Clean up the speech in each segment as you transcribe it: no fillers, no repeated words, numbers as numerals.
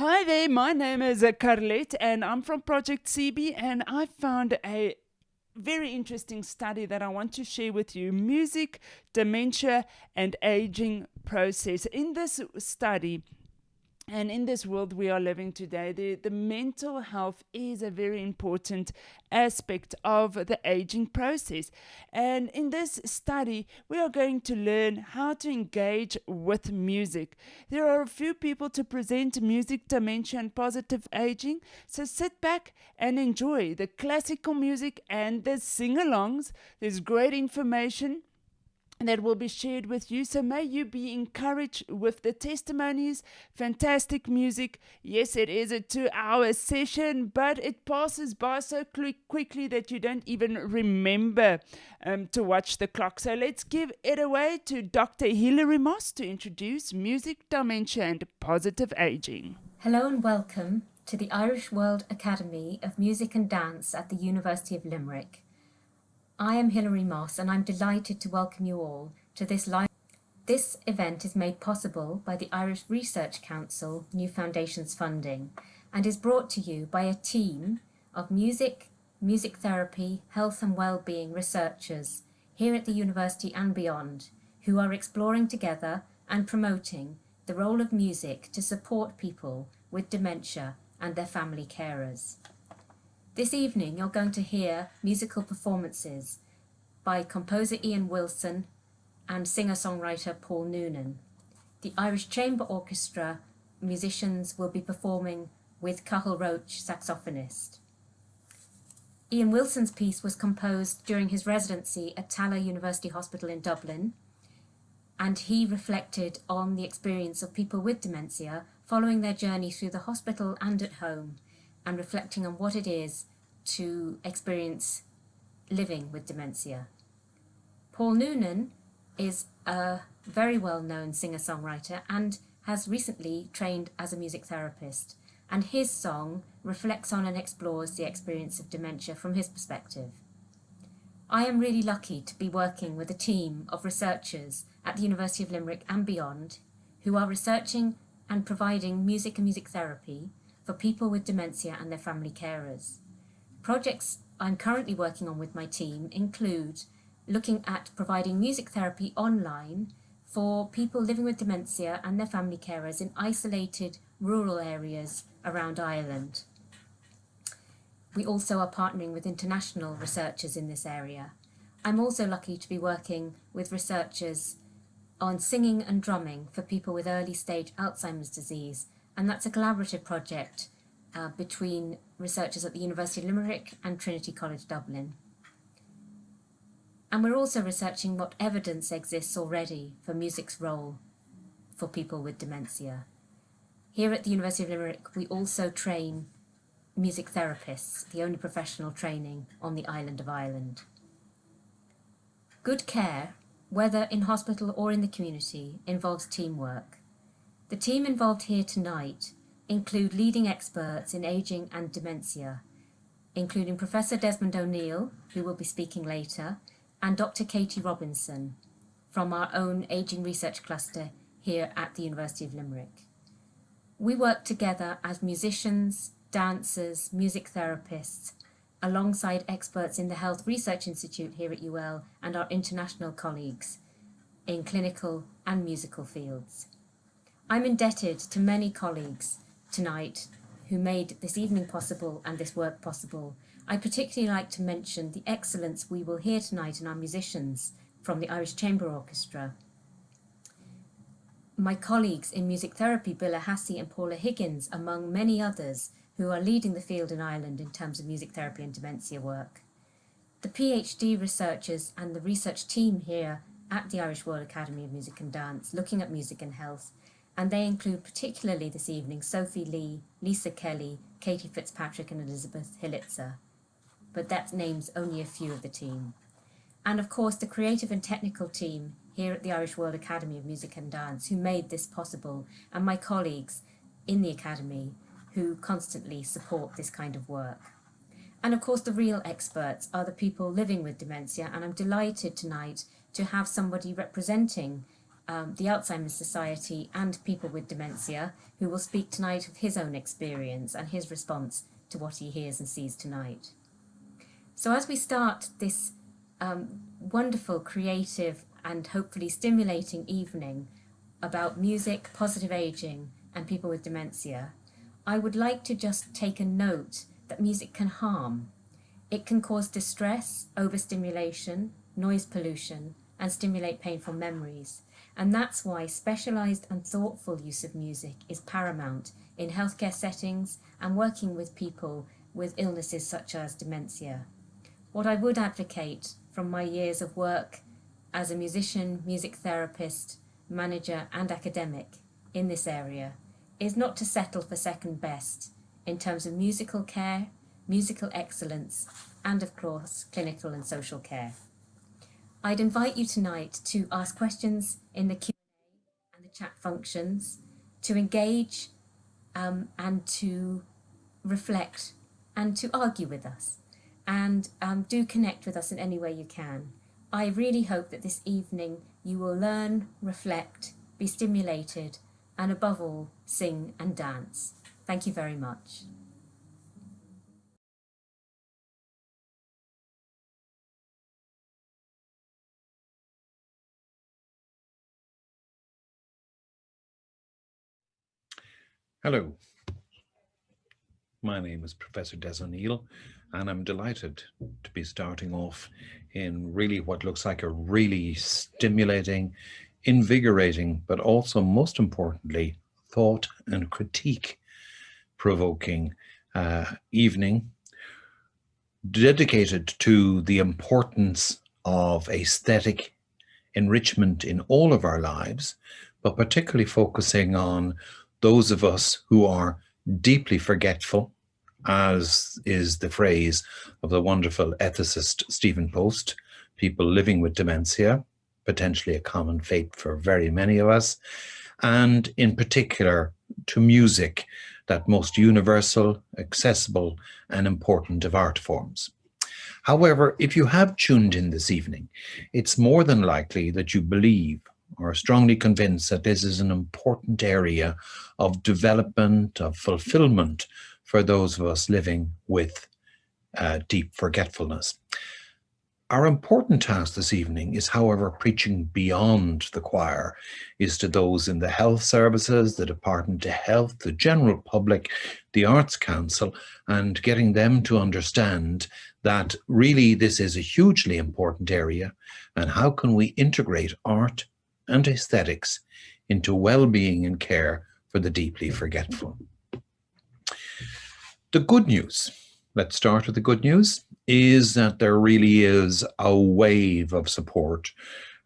Hi there, my name is Carlette and I'm from Project CB, and I found a very interesting study that I want to share with you: music, dementia, and aging process. In this study, and in this world we are living today, the mental health is a very important aspect of the aging process. And in this study, we are going to learn how to engage with music. There are a few people to present music, dementia, and positive aging. So sit back and enjoy the classical music and the sing alongs. There's great information that will be shared with you. So may you be encouraged with the testimonies, fantastic music. Yes, it is a 2-hour session, but it passes by so quickly that you don't even remember to watch the clock. So let's give it away to Dr. Hilary Moss to introduce music, dementia, and positive aging. Hello and welcome to the Irish World Academy of Music and Dance at the University of Limerick. I am Hilary Moss and I'm delighted to welcome you all to this live. This event is made possible by the Irish Research Council New Foundations funding and is brought to you by a team of music therapy, health and well-being researchers here at the university and beyond, who are exploring together and promoting the role of music to support people with dementia and their family carers. This evening you're going to hear musical performances by composer Ian Wilson and singer-songwriter Paul Noonan. The Irish Chamber Orchestra musicians will be performing with Cathal Roach, saxophonist. Ian Wilson's piece was composed during his residency at Tallaght University Hospital in Dublin, and he reflected on the experience of people with dementia following their journey through the hospital and at home, and reflecting on what it is to experience living with dementia. Paul Noonan is a very well-known singer-songwriter and has recently trained as a music therapist, and his song reflects on and explores the experience of dementia from his perspective. I am really lucky to be working with a team of researchers at the University of Limerick and beyond who are researching and providing music and music therapy for people with dementia and their family carers. Projects I'm currently working on with my team include looking at providing music therapy online for people living with dementia and their family carers in isolated rural areas around Ireland. We also are partnering with international researchers in this area. I'm also lucky to be working with researchers on singing and drumming for people with early stage Alzheimer's disease, and that's a collaborative project between researchers at the University of Limerick and Trinity College Dublin. And we're also researching what evidence exists already for music's role for people with dementia. Here at the University of Limerick, we also train music therapists, the only professional training on the island of Ireland. Good care, whether in hospital or in the community, involves teamwork. The team involved here tonight include leading experts in ageing and dementia, including Professor Desmond O'Neill, who will be speaking later, and Dr. Katie Robinson from our own ageing research cluster here at the University of Limerick. We work together as musicians, dancers, music therapists, alongside experts in the Health Research Institute here at UL and our international colleagues in clinical and musical fields. I'm indebted to many colleagues tonight who made this evening possible and this work possible. I particularly like to mention the excellence we will hear tonight in our musicians from the Irish Chamber Orchestra. My colleagues in music therapy, Billa Hassey and Paula Higgins, among many others, who are leading the field in Ireland in terms of music therapy and dementia work. The PhD researchers and the research team here at the Irish World Academy of Music and Dance, looking at music and health, and they include particularly this evening Sophie Lee, Lisa Kelly, Katie Fitzpatrick and Elizabeth Hilitzer, but that names only a few of the team. And of course the creative and technical team here at the Irish World Academy of Music and Dance who made this possible, and my colleagues in the Academy who constantly support this kind of work. And of course the real experts are the people living with dementia, and I'm delighted tonight to have somebody representing the Alzheimer's Society, and people with dementia, who will speak tonight of his own experience and his response to what he hears and sees tonight. So as we start this wonderful, creative and hopefully stimulating evening about music, positive aging and people with dementia, I would like to just take a note that music can harm. It can cause distress, overstimulation, noise pollution, and stimulate painful memories. And that's why specialised and thoughtful use of music is paramount in healthcare settings and working with people with illnesses such as dementia. What I would advocate from my years of work as a musician, music therapist, manager and academic in this area is not to settle for second best in terms of musical care, musical excellence, and of course, clinical and social care. I'd invite you tonight to ask questions in the Q&A and the chat functions, to engage and to reflect and to argue with us. And do connect with us in any way you can. I really hope that this evening you will learn, reflect, be stimulated, and above all, sing and dance. Thank you very much. Hello, my name is Professor Des O'Neill, and I'm delighted to be starting off in really what looks like a really stimulating, invigorating, but also most importantly, thought and critique provoking evening dedicated to the importance of aesthetic enrichment in all of our lives, but particularly focusing on those of us who are deeply forgetful, as is the phrase of the wonderful ethicist Stephen Post, people living with dementia, potentially a common fate for very many of us, and in particular to music, that most universal, accessible, and important of art forms. However, if you have tuned in this evening, it's more than likely that you believe or are strongly convinced that this is an important area of development, of fulfillment for those of us living with deep forgetfulness. Our important task this evening is, however, preaching beyond the choir, is to those in the health services, the Department of Health, the general public, the Arts Council, and getting them to understand that really this is a hugely important area, and how can we integrate art and aesthetics into well-being and care for the deeply forgetful. The good news, let's start with the good news, is that there really is a wave of support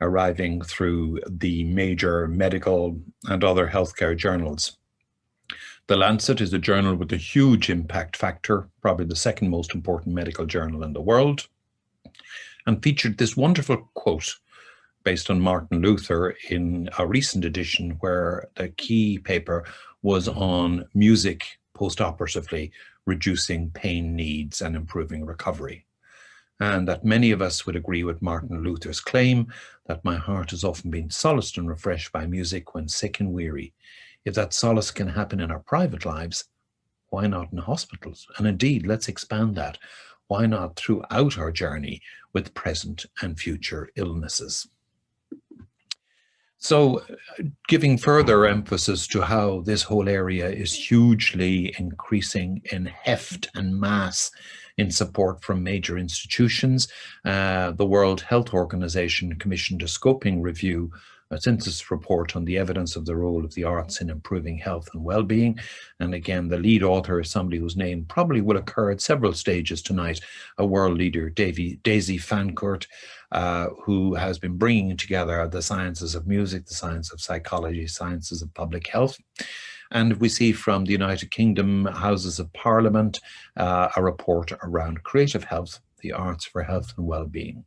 arriving through the major medical and other healthcare journals. The Lancet is a journal with a huge impact factor, probably the second most important medical journal in the world, and featured this wonderful quote based on Martin Luther in a recent edition, where the key paper was on music post-operatively reducing pain needs and improving recovery. And that many of us would agree with Martin Luther's claim that my heart has often been solaced and refreshed by music when sick and weary. If that solace can happen in our private lives, why not in hospitals? And indeed, let's expand that. Why not throughout our journey with present and future illnesses? So giving further emphasis to how this whole area is hugely increasing in heft and mass in support from major institutions, the World Health Organization commissioned a scoping review, a synthesis report on the evidence of the role of the arts in improving health and well-being. And again, the lead author is somebody whose name probably will occur at several stages tonight, a world leader, Daisy Fancourt, who has been bringing together the sciences of music, the science of psychology, sciences of public health. And we see from the United Kingdom Houses of Parliament a report around creative health, the arts for health and well-being.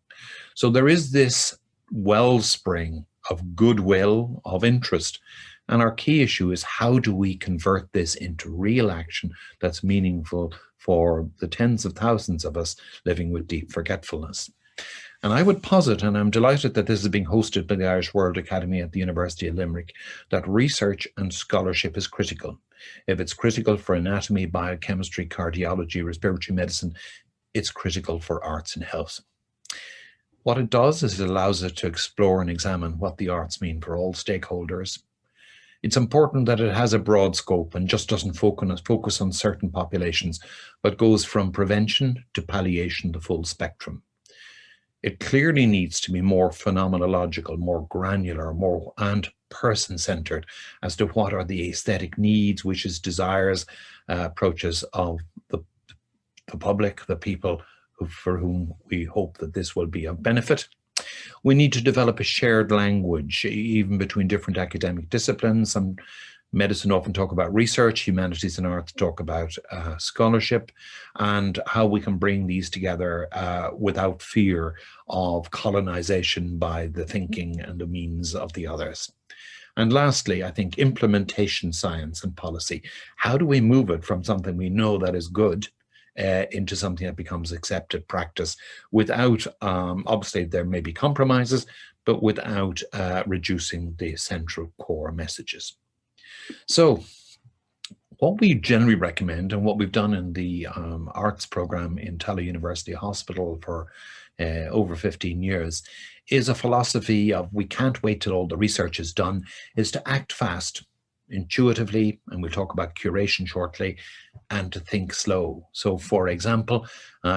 So there is this wellspring of goodwill, of interest. And our key issue is, how do we convert this into real action that's meaningful for the tens of thousands of us living with deep forgetfulness? And I would posit, and I'm delighted that this is being hosted by the Irish World Academy at the University of Limerick, that research and scholarship is critical. If it's critical for anatomy, biochemistry, cardiology, respiratory medicine, it's critical for arts and health. What it does is it allows us to explore and examine what the arts mean for all stakeholders. It's important that it has a broad scope and just doesn't focus on certain populations, but goes from prevention to palliation, the full spectrum. It clearly needs to be more phenomenological, more granular, and person-centered as to what are the aesthetic needs, wishes, desires, approaches of the public, the people for whom we hope that this will be of benefit. We need to develop a shared language, even between different academic disciplines. Some medicine often talk about research, humanities and arts talk about scholarship, and how we can bring these together without fear of colonization by the thinking and the means of the others. And lastly, I think implementation science and policy. How do we move it from something we know that is good into something that becomes accepted practice without, obviously there may be compromises, but without reducing the central core messages. So what we generally recommend, and what we've done in the arts program in Tallaght University Hospital for over 15 years, is a philosophy of we can't wait till all the research is done, is to act fast, intuitively, and we'll talk about curation shortly, and to think slow. So for example,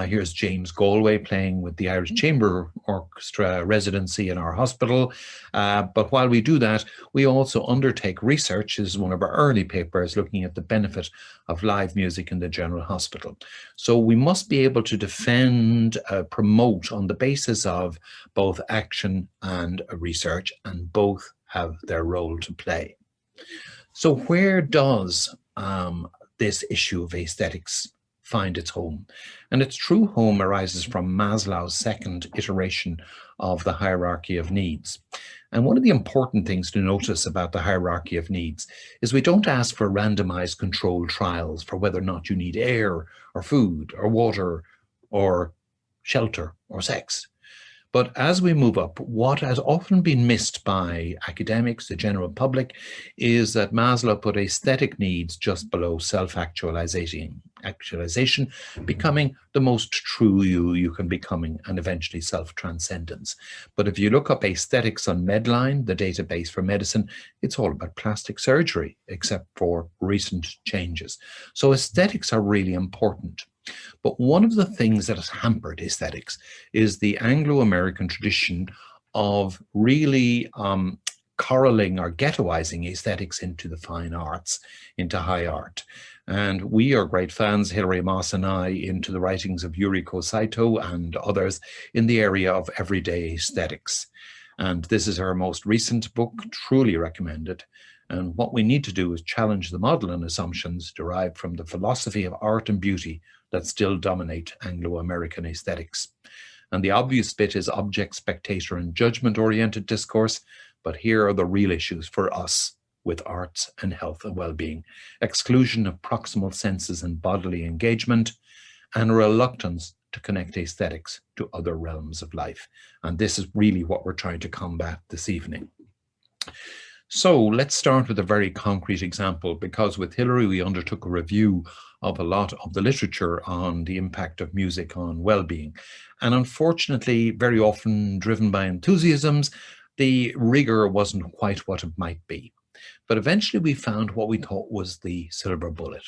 here's James Galway playing with the Irish Chamber Orchestra residency in our hospital. But while we do that, we also undertake research. This is one of our early papers looking at the benefit of live music in the general hospital. So we must be able to defend, promote on the basis of both action and research, and both have their role to play. So where does this issue of aesthetics find its home? And its true home arises from Maslow's second iteration of the hierarchy of needs. And one of the important things to notice about the hierarchy of needs is we don't ask for randomized controlled trials for whether or not you need air or food or water or shelter or sex. But as we move up, what has often been missed by academics, the general public, is that Maslow put aesthetic needs just below self-actualization, becoming the most true you can becoming, and eventually self-transcendence. But if you look up aesthetics on Medline, the database for medicine, it's all about plastic surgery, except for recent changes. So aesthetics are really important. But one of the things that has hampered aesthetics is the Anglo-American tradition of really corralling or ghettoizing aesthetics into the fine arts, into high art. And we are great fans, Hilary Moss and I, into the writings of Yuriko Saito and others in the area of everyday aesthetics. And this is her most recent book, truly recommended. And what we need to do is challenge the model and assumptions derived from the philosophy of art and beauty that still dominate Anglo-American aesthetics. And the obvious bit is object, spectator, and judgment-oriented discourse, but here are the real issues for us with arts and health and well-being: exclusion of proximal senses and bodily engagement, and a reluctance to connect aesthetics to other realms of life. And this is really what we're trying to combat this evening. So let's start with a very concrete example, because with Hilary we undertook a review of a lot of the literature on the impact of music on well-being. And unfortunately, very often driven by enthusiasms, the rigor wasn't quite what it might be. But eventually we found what we thought was the silver bullet.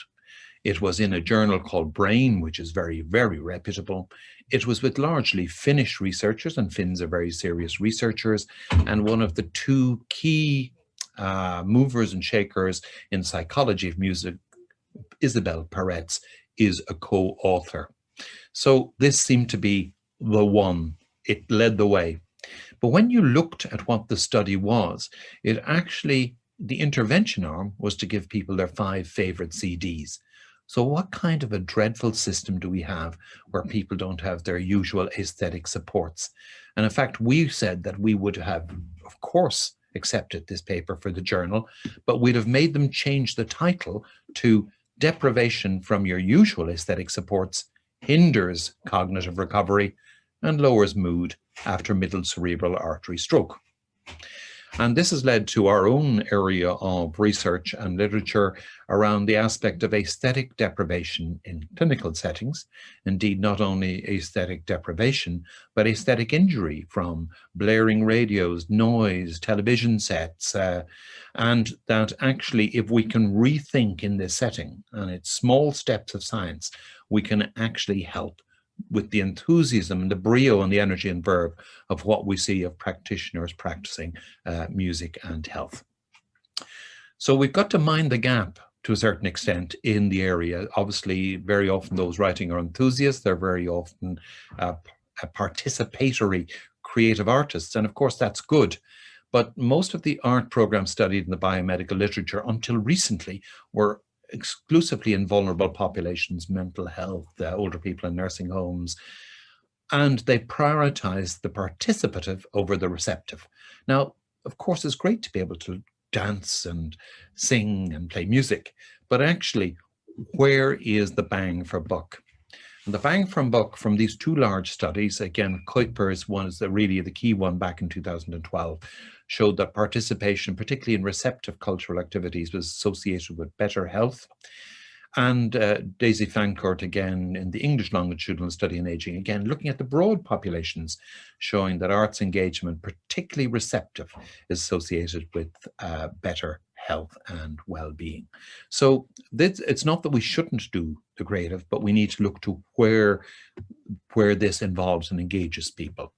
It was in a journal called Brain, which is very, very reputable. It was with largely Finnish researchers, and Finns are very serious researchers. And one of the two key movers and shakers in psychology of music, Isabel Peretz, is a co-author. So this seemed to be the one. It led the way. But when you looked at what the study was, it actually, the intervention arm was to give people their 5 favorite CDs. So what kind of a dreadful system do we have where people don't have their usual aesthetic supports? And in fact, we said that we would have, of course, accepted this paper for the journal, but we'd have made them change the title to "Deprivation from Your Usual Aesthetic Supports Hinders Cognitive Recovery," and lowers mood after middle cerebral artery stroke. And this has led to our own area of research and literature around the aspect of aesthetic deprivation in clinical settings. Indeed, not only aesthetic deprivation, but aesthetic injury from blaring radios, noise, television sets, and that actually, if we can rethink in this setting, and it's small steps of science, we can actually help with the enthusiasm and the brio and the energy and verve of what we see of practitioners practicing music and health. So we've got to mind the gap to a certain extent in the area. Obviously, very often those writing are enthusiasts. They're very often participatory creative artists. And of course, that's good. But most of the art programs studied in the biomedical literature until recently were exclusively in vulnerable populations, mental health, older people in nursing homes, and they prioritized the participative over the receptive. Now, of course, it's great to be able to dance and sing and play music, but actually, where is the bang for buck? And the bang for buck from these two large studies, again, Kuiper's one is really the key one back in 2012, showed that participation, particularly in receptive cultural activities, was associated with better health. And Daisy Fancourt, again, in the English longitudinal study in aging, again, looking at the broad populations, showing that arts engagement, particularly receptive, is associated with better health and well-being. So it's not that we shouldn't do the creative, but we need to look to where this involves and engages people.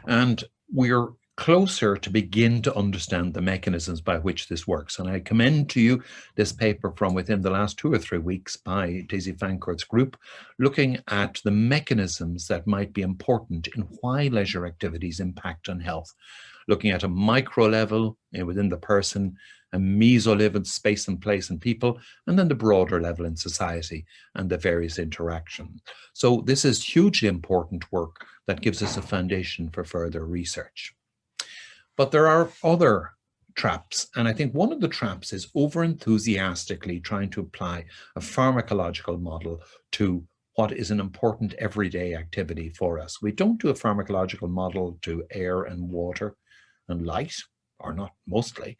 And we're closer to begin to understand the mechanisms by which this works. And I commend to you this paper from within the last 2 or 3 weeks by Daisy Fancourt's group, looking at the mechanisms that might be important in why leisure activities impact on health, looking at a micro level within the person, a meso level, space and place and people, and then the broader level in society and the various interactions. So this is hugely important work that gives us a foundation for further research. But there are other traps, and I think one of the traps is over-enthusiastically trying to apply a pharmacological model to what is an important everyday activity for us. We don't do a pharmacological model to air and water and light, or not mostly.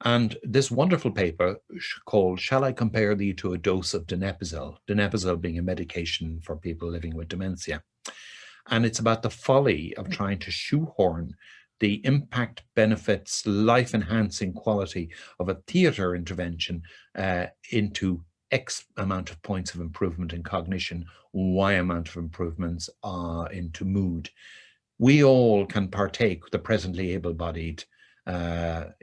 And this wonderful paper called "Shall I Compare Thee to a Dose of Donepezil?" Donepezil being a medication for people living with dementia. And it's about the folly of trying to shoehorn the impact, benefits, life-enhancing quality of a theatre intervention into X amount of points of improvement in cognition, Y amount of improvements into mood. We all can partake, the presently able-bodied,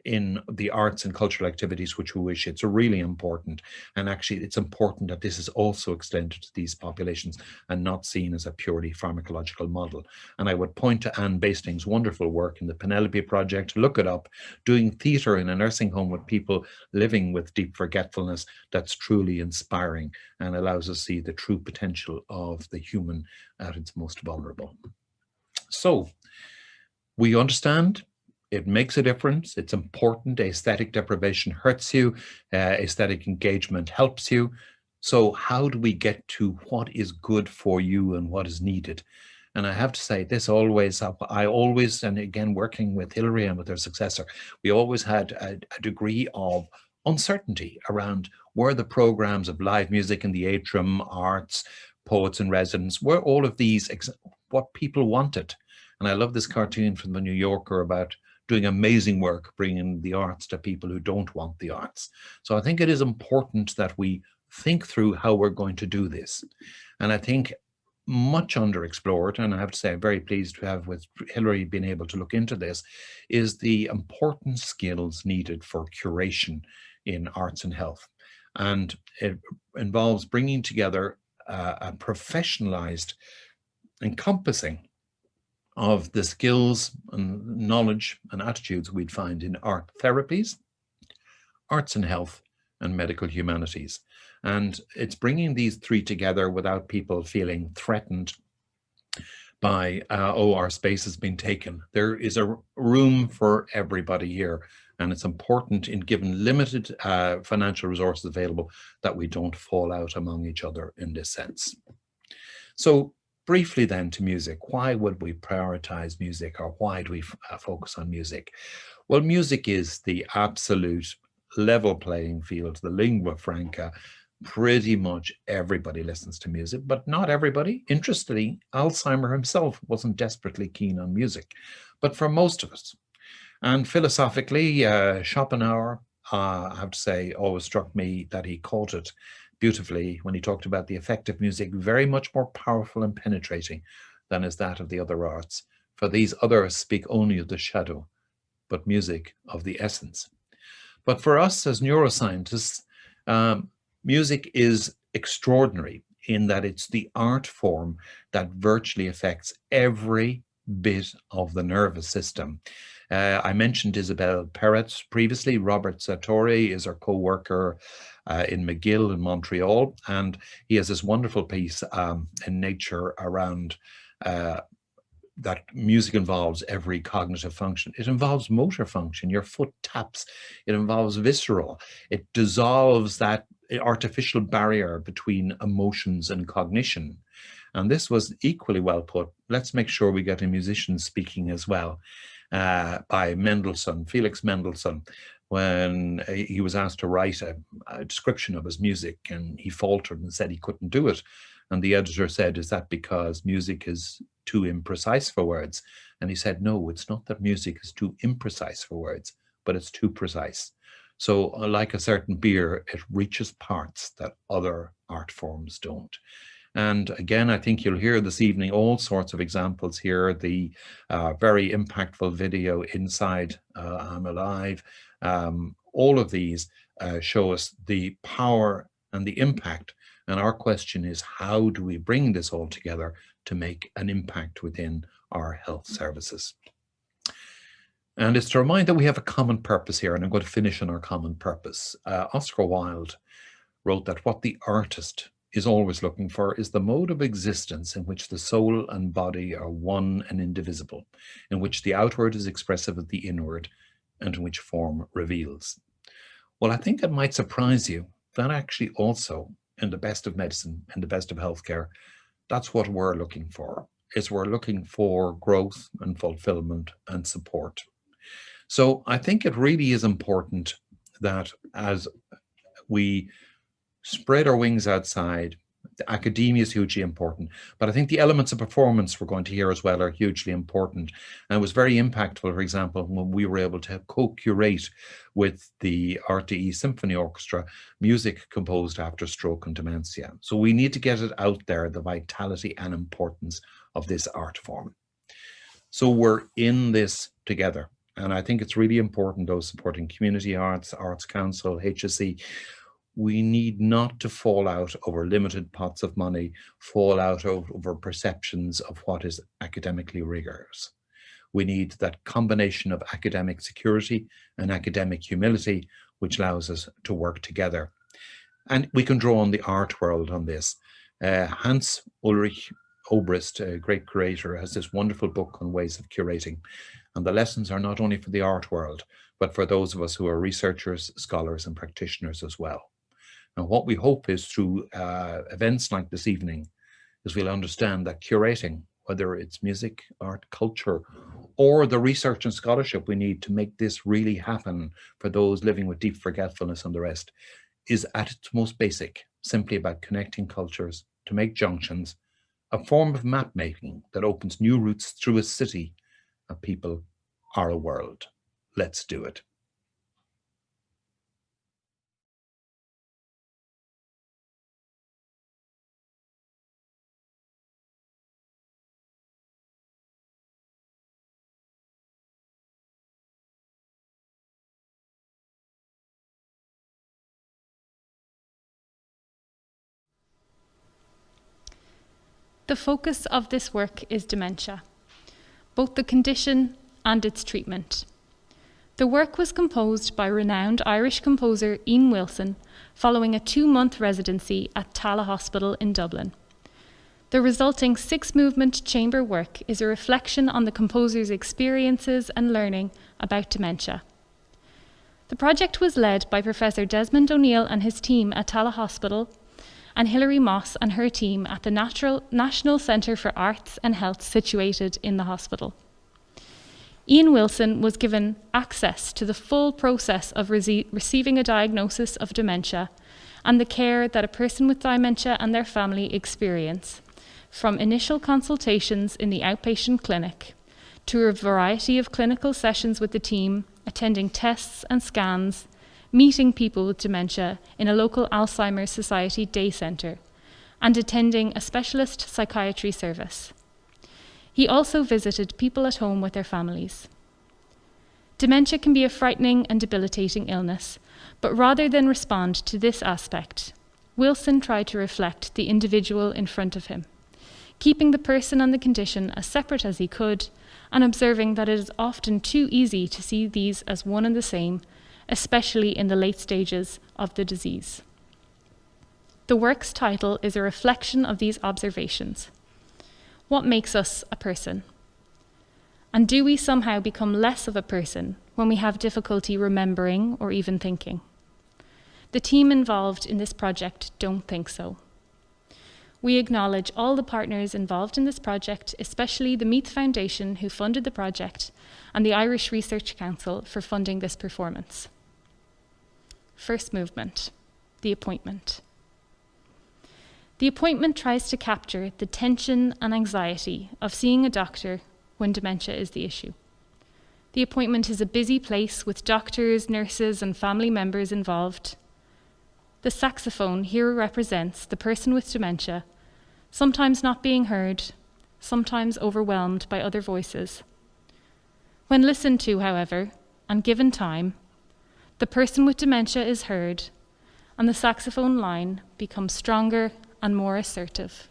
in the arts and cultural activities which we wish. It's really important. And actually, it's important that this is also extended to these populations and not seen as a purely pharmacological model. And I would point to Anne Basting's wonderful work in the Penelope Project, look it up, doing theatre in a nursing home with people living with deep forgetfulness. That's truly inspiring and allows us to see the true potential of the human at its most vulnerable. So we understand it makes a difference. It's important. Aesthetic deprivation hurts you. Aesthetic engagement helps you. So how do we get to what is good for you and what is needed? And I have to say this always, I always, and again, working with Hilary and with her successor, we always had a degree of uncertainty around were the programs of live music in the atrium, arts, poets in residence, were all of these what people wanted. And I love this cartoon from the New Yorker about doing amazing work, bringing the arts to people who don't want the arts. So I think it is important that we think through how we're going to do this. And I think much underexplored, and I have to say I'm very pleased to have with Hilary been able to look into this, is the important skills needed for curation in arts and health. And it involves bringing together a professionalized encompassing of the skills and knowledge and attitudes we'd find in art therapies, arts and health, and medical humanities. And it's bringing these three together without people feeling threatened by, our space has been taken. There is a room for everybody here. And it's important, in given limited financial resources available, that we don't fall out among each other in this sense. So briefly then to music. Why would we prioritize music, or why do we focus on music? Well, music is the absolute level playing field, the lingua franca. Pretty much everybody listens to music, but not everybody. Interestingly, Alzheimer himself wasn't desperately keen on music, but for most of us. And philosophically, Schopenhauer, I have to say, always struck me that he caught it beautifully when he talked about the effect of music, very much more powerful and penetrating than is that of the other arts. For these others speak only of the shadow, but music of the essence. But for us as neuroscientists, music is extraordinary in that it's the art form that virtually affects every bit of the nervous system. I mentioned Isabelle Perret previously. Robert Sartori is our co-worker in McGill in Montreal, and he has this wonderful piece in Nature around that music involves every cognitive function. It involves motor function. Your foot taps. It involves visceral. It dissolves that artificial barrier between emotions and cognition. And this was equally well put. Let's make sure we get a musician speaking as well, by Mendelssohn, Felix Mendelssohn, when he was asked to write a description of his music, and he faltered and said he couldn't do it. And the editor said, "Is that because music is too imprecise for words?" And he said, "No, it's not that music is too imprecise for words, but it's too precise." So like a certain beer, it reaches parts that other art forms don't. And again, I think you'll hear this evening all sorts of examples here. The very impactful video Inside I'm Alive. All of these show us the power and the impact. And our question is, how do we bring this all together to make an impact within our health services? And it's to remind that we have a common purpose here, and I'm going to finish on our common purpose. Oscar Wilde wrote that what the artist is always looking for is the mode of existence in which the soul and body are one and indivisible, in which the outward is expressive of the inward, and in which form reveals. Well, I think it might surprise you that actually also in the best of medicine and the best of healthcare, that's what we're looking for, is we're looking for growth and fulfillment and support. So I think it really is important that as we spread our wings outside, the academia is hugely important, but I think the elements of performance we're going to hear as well are hugely important. And it was very impactful, for example, when we were able to co-curate with the RTE Symphony Orchestra music composed after stroke and dementia. So we need to get it out there, the vitality and importance of this art form. So we're in this together. And I think it's really important, those supporting community arts, Arts Council, HSE, we need not to fall out over limited pots of money, fall out over perceptions of what is academically rigorous. We need that combination of academic security and academic humility, which allows us to work together. And we can draw on the art world on this. Hans Ulrich Obrist, a great curator, has this wonderful book on ways of curating. And the lessons are not only for the art world, but for those of us who are researchers, scholars, and practitioners as well. And what we hope is through events like this evening, is we'll understand that curating, whether it's music, art, culture, or the research and scholarship we need to make this really happen for those living with deep forgetfulness and the rest, is at its most basic, simply about connecting cultures to make junctions, a form of map making that opens new routes through a city of people or a world. Let's do it. The focus of this work is dementia, both the condition and its treatment. The work was composed by renowned Irish composer Ian Wilson following a 2-month residency at Tallaght Hospital in Dublin. The resulting 6-movement chamber work is a reflection on the composer's experiences and learning about dementia. The project was led by Professor Desmond O'Neill and his team at Tallaght Hospital, and Hilary Moss and her team at the National Centre for Arts and Health situated in the hospital. Ian Wilson was given access to the full process of receiving a diagnosis of dementia and the care that a person with dementia and their family experience, from initial consultations in the outpatient clinic to a variety of clinical sessions with the team, attending tests and scans, meeting people with dementia in a local Alzheimer's Society day centre, and attending a specialist psychiatry service. He also visited people at home with their families. Dementia can be a frightening and debilitating illness, but rather than respond to this aspect, Wilson tried to reflect the individual in front of him, keeping the person and the condition as separate as he could, and observing that it is often too easy to see these as one and the same, especially in the late stages of the disease. The work's title is a reflection of these observations. What makes us a person? And do we somehow become less of a person when we have difficulty remembering or even thinking? The team involved in this project don't think so. We acknowledge all the partners involved in this project, especially the Meath Foundation, who funded the project, and the Irish Research Council for funding this performance. First movement, the appointment. The appointment tries to capture the tension and anxiety of seeing a doctor when dementia is the issue. The appointment is a busy place with doctors, nurses, and family members involved. The saxophone here represents the person with dementia, sometimes not being heard, sometimes overwhelmed by other voices. When listened to, however, and given time, the person with dementia is heard, and the saxophone line becomes stronger and more assertive.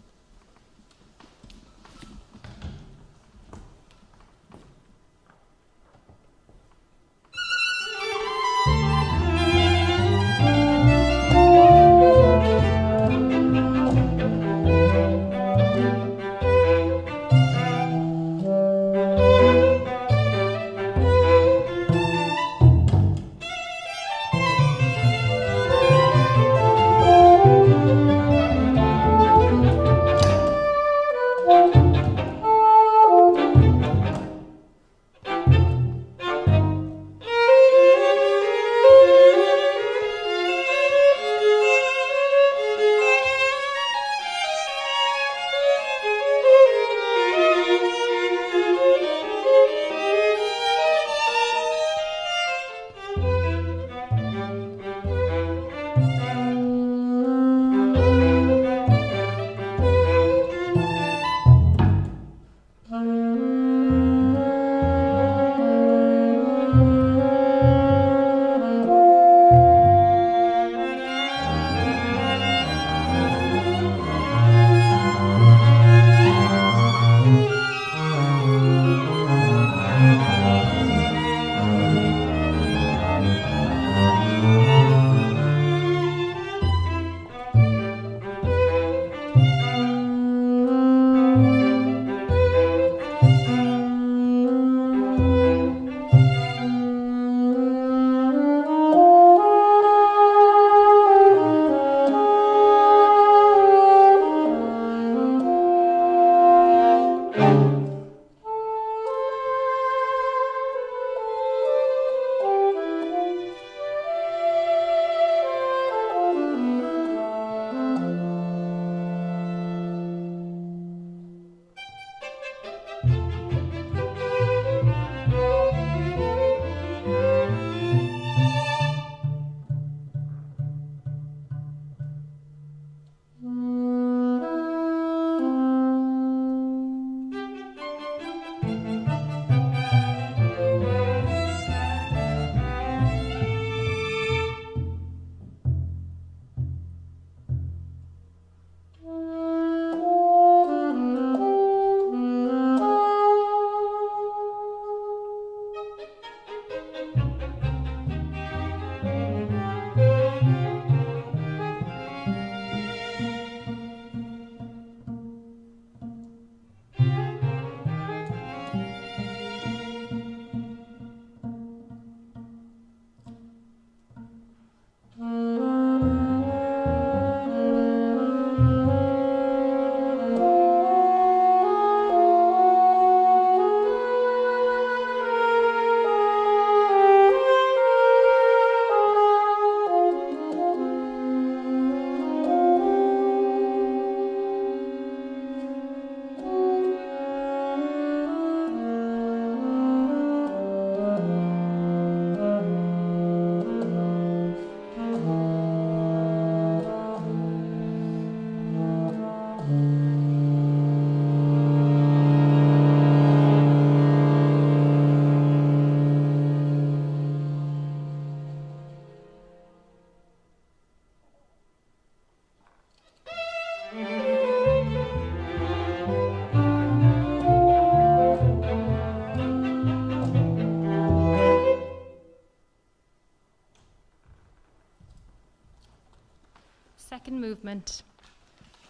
second movement,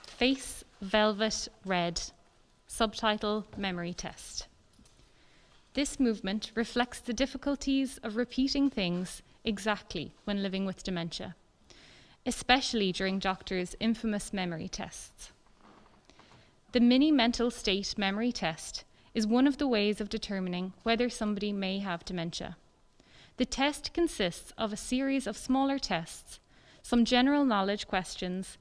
Face, Velvet, Red, subtitle Memory Test. This movement reflects the difficulties of repeating things exactly when living with dementia, especially during doctors' infamous memory tests. The mini mental state memory test is one of the ways of determining whether somebody may have dementia. The test consists of a series of smaller tests, some general knowledge questions,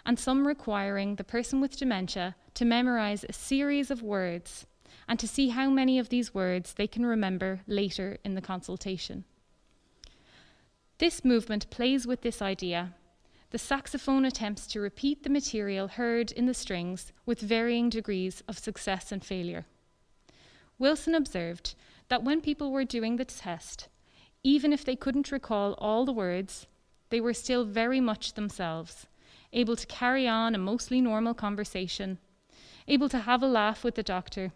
and some requiring the person with dementia to memorize a series of words and to see how many of these words they can remember later in the consultation. This movement plays with this idea. The saxophone attempts to repeat the material heard in the strings with varying degrees of success and failure. Wilson observed that when people were doing the test, even if they couldn't recall all the words, they were still very much themselves, able to carry on a mostly normal conversation, able to have a laugh with the doctor,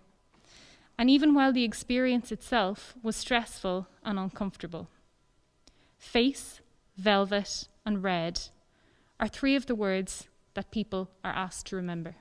and even while the experience itself was stressful and uncomfortable. Face, velvet, and red are three of the words that people are asked to remember.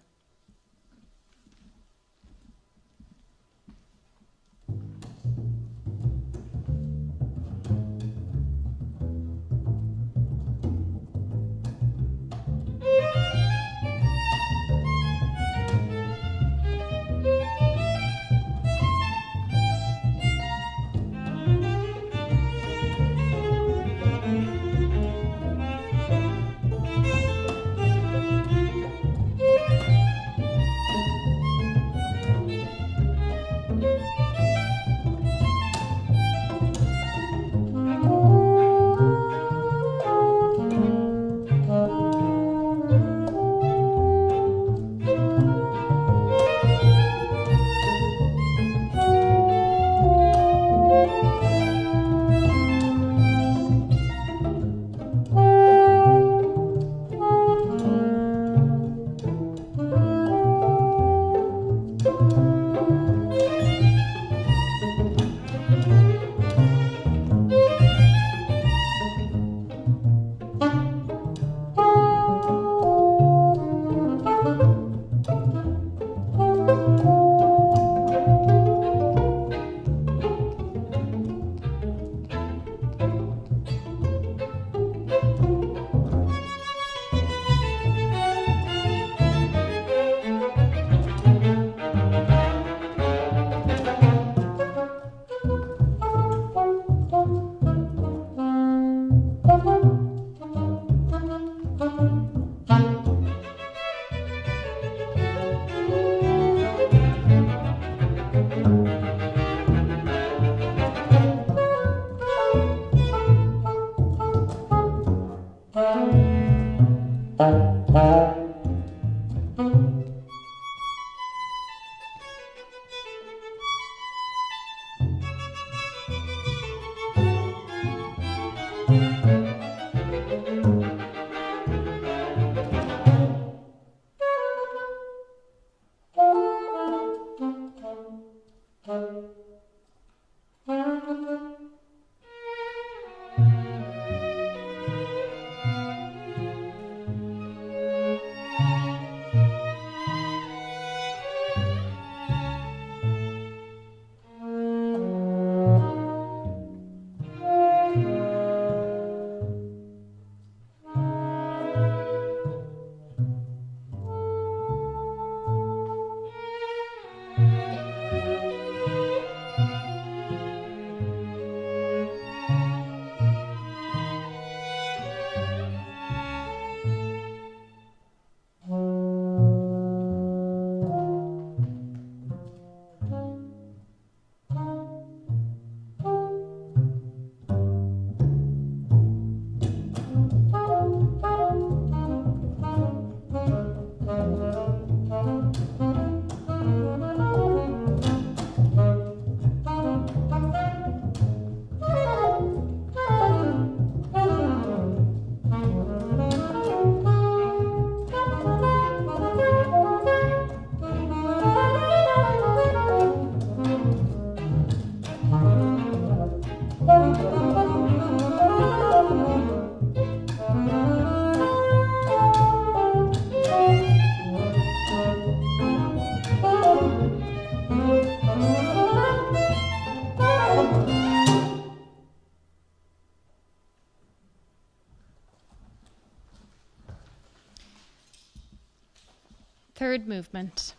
Third movement,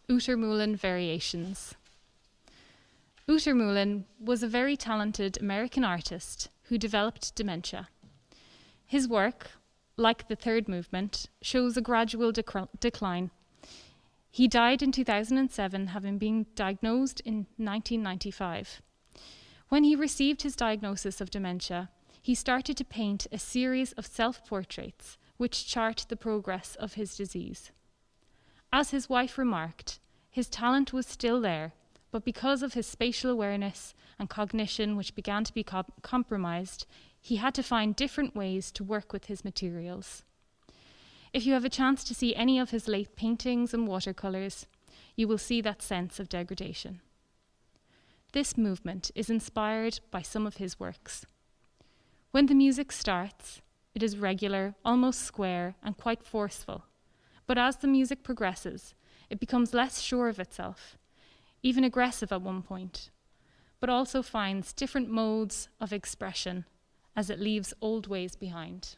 Noonan variations. Noonan was a very talented American artist who developed dementia. His work, like the third movement, shows a gradual decline. He died in 2007, having been diagnosed in 1995. When he received his diagnosis of dementia, he started to paint a series of self-portraits which chart the progress of his disease. As his wife remarked, his talent was still there, but because of his spatial awareness and cognition, which began to be compromised, he had to find different ways to work with his materials. If you have a chance to see any of his late paintings and watercolours, you will see that sense of degradation. This movement is inspired by some of his works. When the music starts, it is regular, almost square, and quite forceful. But as the music progresses, it becomes less sure of itself, even aggressive at one point, but also finds different modes of expression as it leaves old ways behind.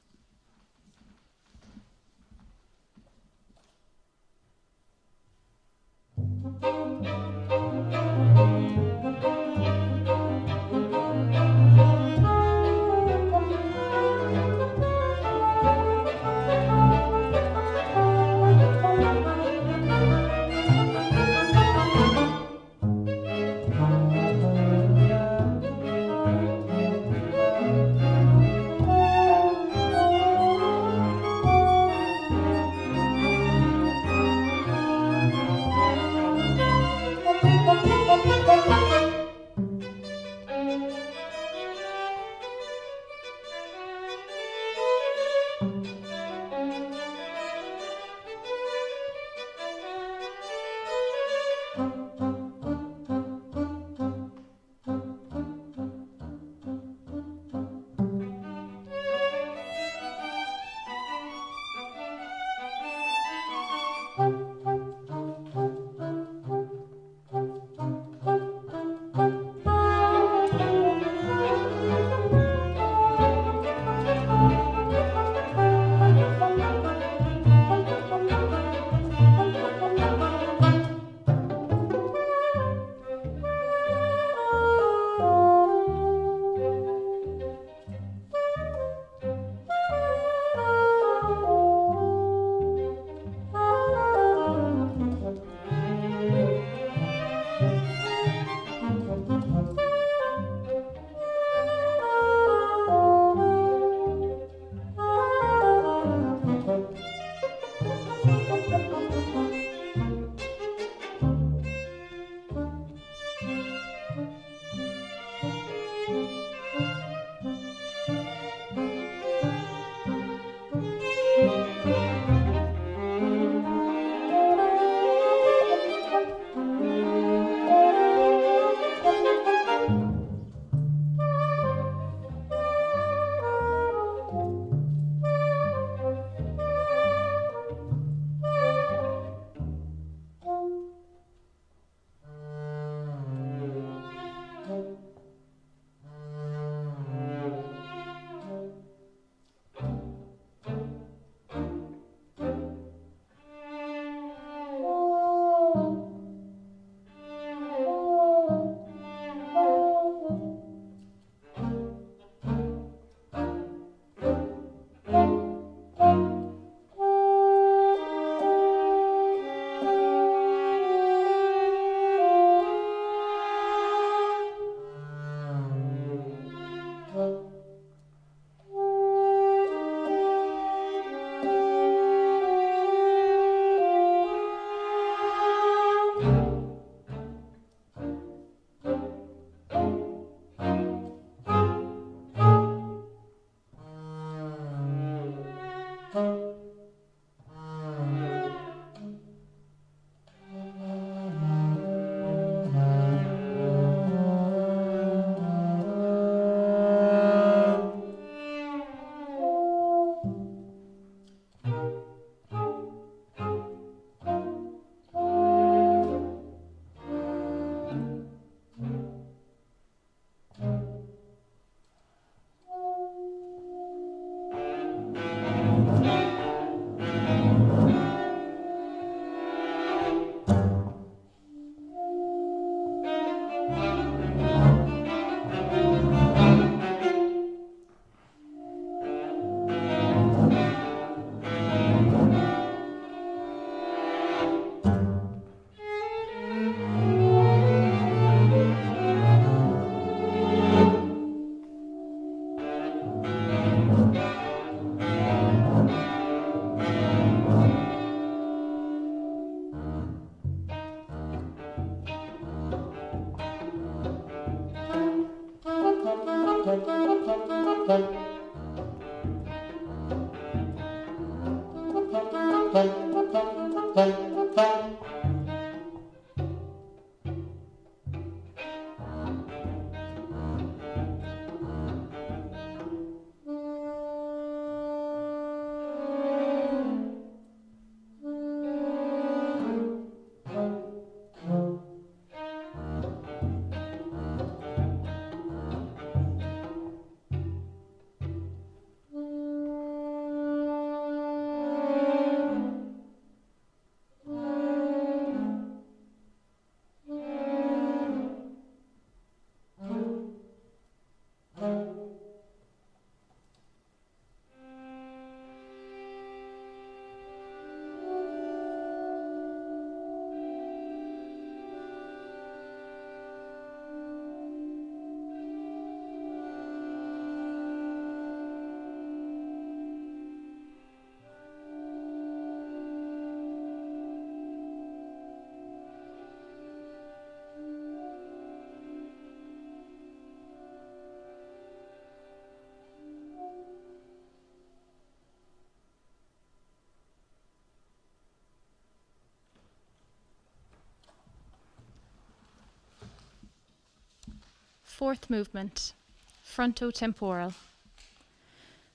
Fourth movement, frontotemporal.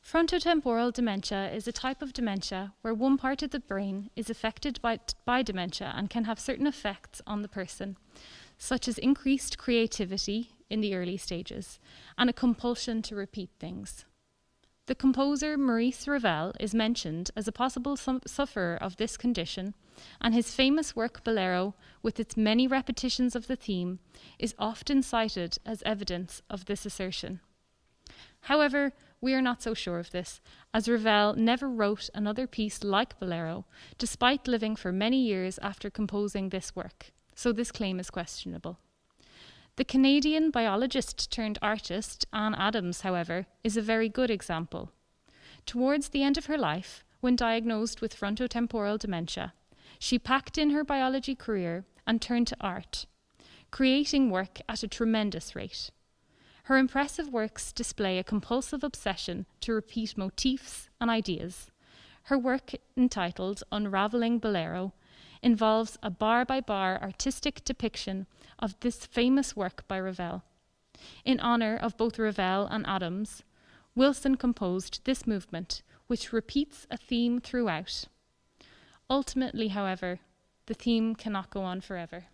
Frontotemporal dementia is a type of dementia where one part of the brain is affected by dementia and can have certain effects on the person, such as increased creativity in the early stages and a compulsion to repeat things. The composer Maurice Ravel is mentioned as a possible sufferer of this condition, and his famous work Bolero, with its many repetitions of the theme, is often cited as evidence of this assertion. However, we are not so sure of this, as Ravel never wrote another piece like Bolero, despite living for many years after composing this work, so this claim is questionable. The Canadian biologist turned artist Anne Adams, however, is a very good example. Towards the end of her life, when diagnosed with frontotemporal dementia, she packed in her biology career and turned to art, creating work at a tremendous rate. Her impressive works display a compulsive obsession to repeat motifs and ideas. Her work, entitled Unraveling Bolero, involves a bar-by-bar artistic depiction of this famous work by Ravel. In honour of both Ravel and Adams, Wilson composed this movement, which repeats a theme throughout. Ultimately, however, the theme cannot go on forever.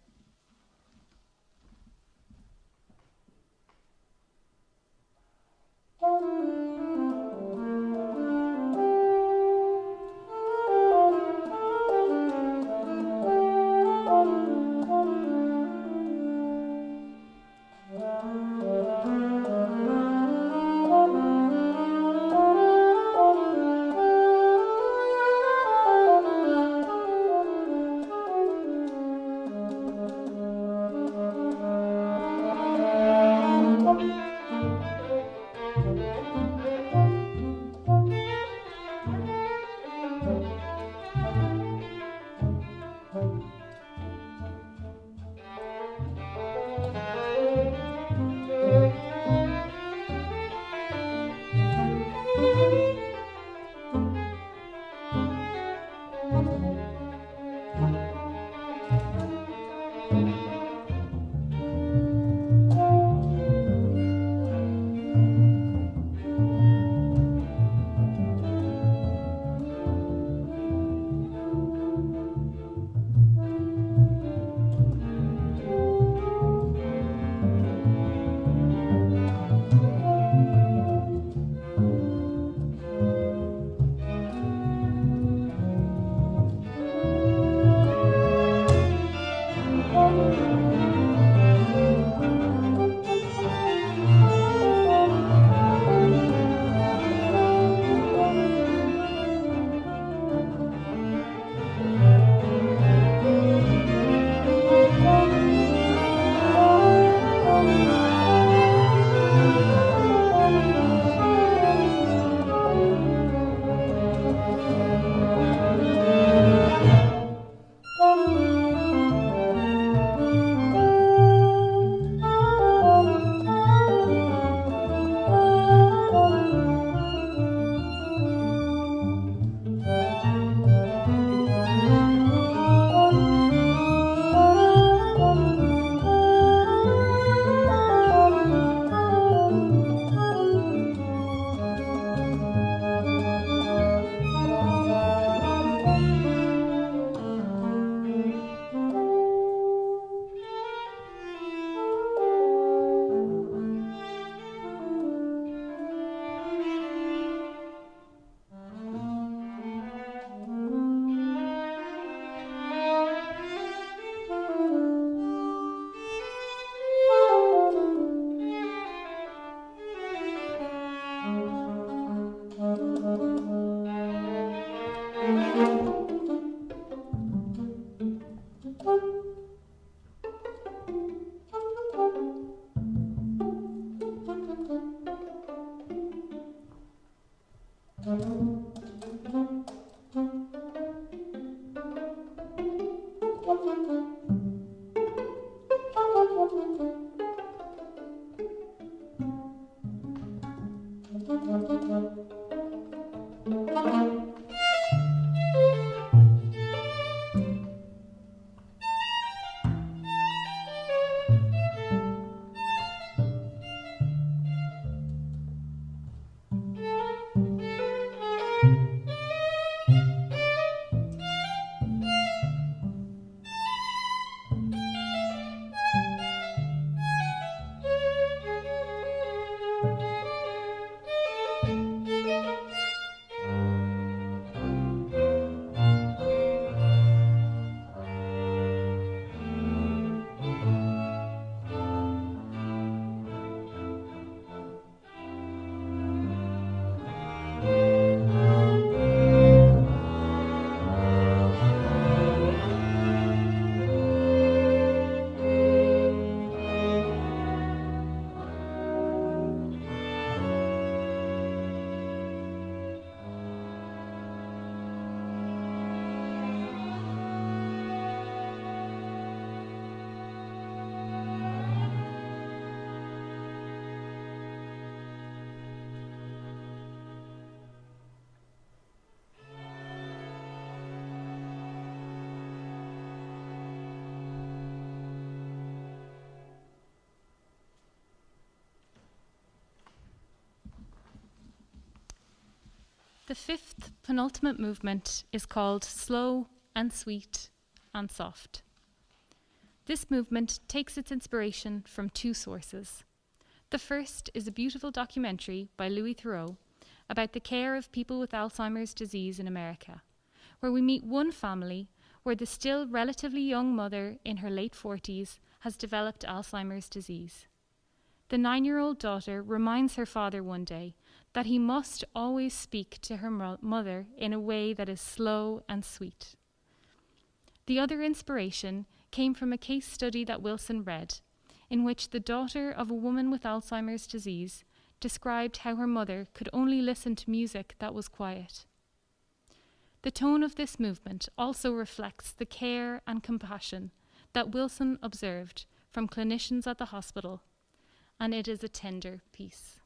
The fifth, penultimate movement is called Slow and Sweet and Soft. This movement takes its inspiration from two sources. The first is a beautiful documentary by Louis Theroux about the care of people with Alzheimer's disease in America, where we meet one family where the still relatively young mother in her late 40s has developed Alzheimer's disease. The 9-year-old daughter reminds her father one day that he must always speak to her mother in a way that is slow and sweet. The other inspiration came from a case study that Wilson read, in which the daughter of a woman with Alzheimer's disease described how her mother could only listen to music that was quiet. The tone of this movement also reflects the care and compassion that Wilson observed from clinicians at the hospital, and it is a tender piece.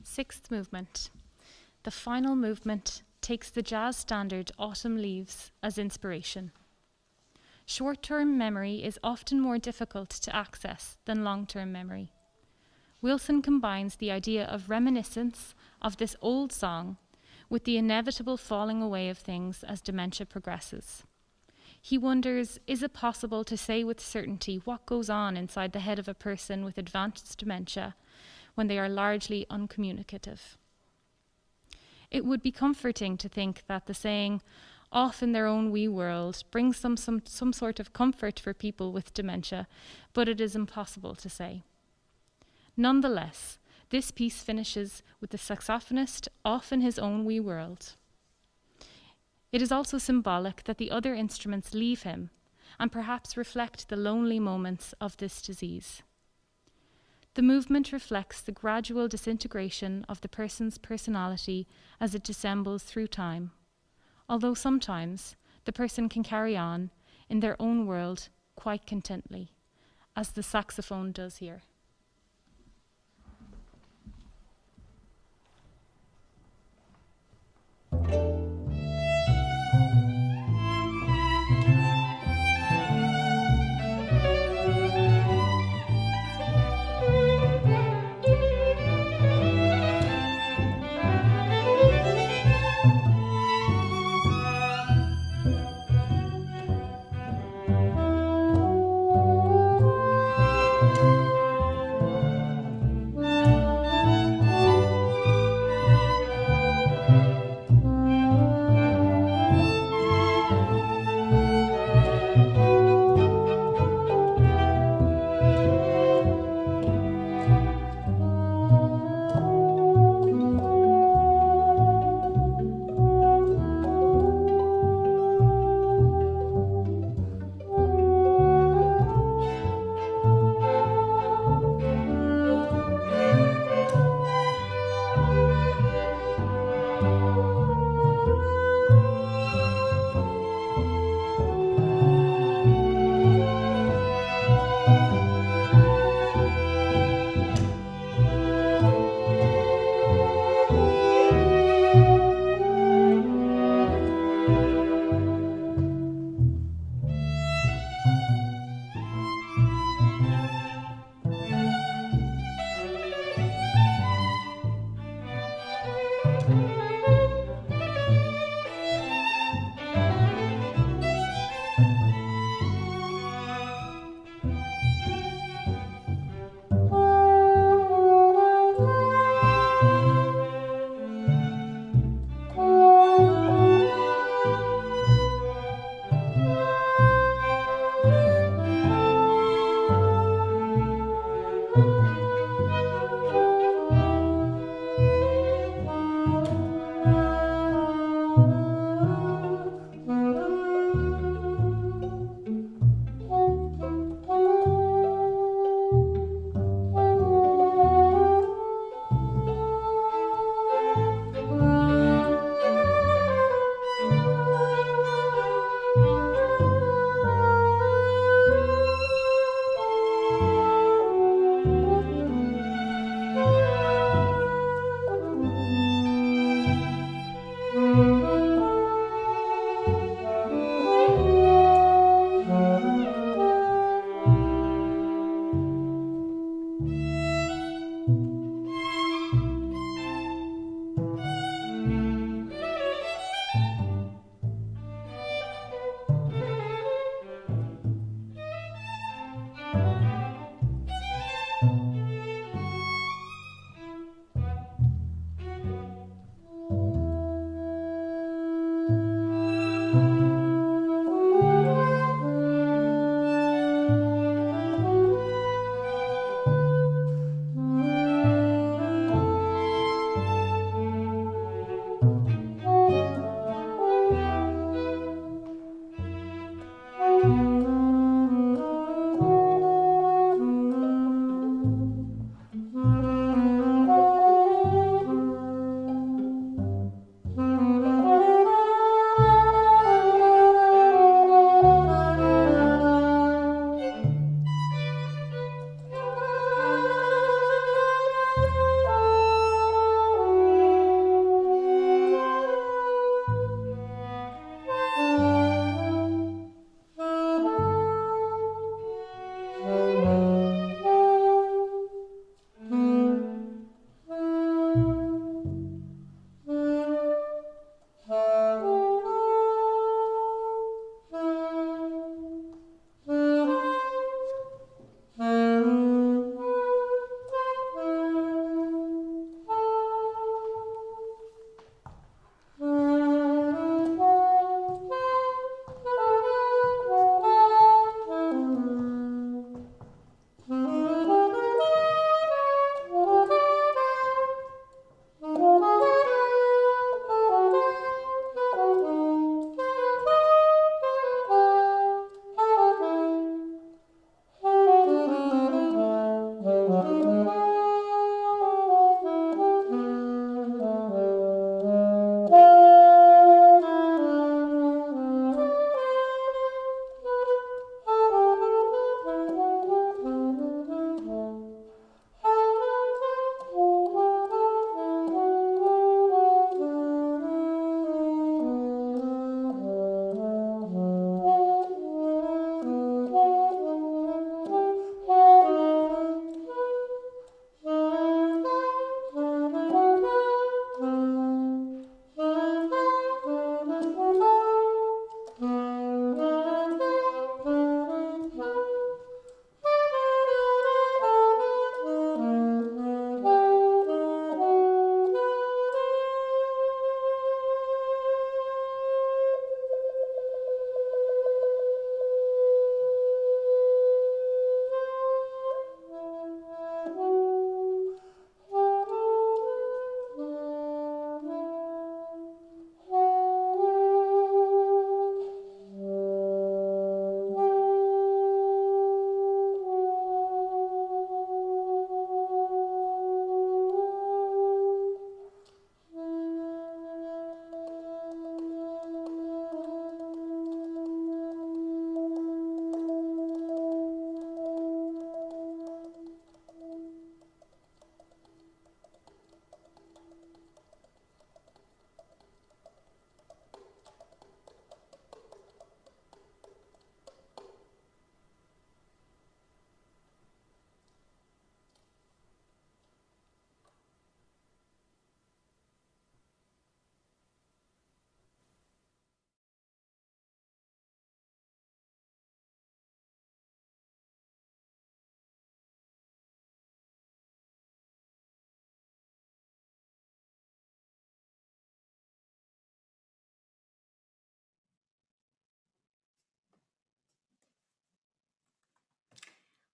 Sixth movement. The final movement takes the jazz standard Autumn Leaves as inspiration. Short-term memory is often more difficult to access than long-term memory. Wilson combines the idea of reminiscence of this old song with the inevitable falling away of things as dementia progresses. He wonders, is it possible to say with certainty what goes on inside the head of a person with advanced dementia when they are largely uncommunicative? It would be comforting to think that the saying, off in their own wee world, brings some sort of comfort for people with dementia, but it is impossible to say. Nonetheless, this piece finishes with the saxophonist off in his own wee world. It is also symbolic that the other instruments leave him and perhaps reflect the lonely moments of this disease. The movement reflects the gradual disintegration of the person's personality as it dissembles through time, although sometimes the person can carry on in their own world quite contently, as the saxophone does here.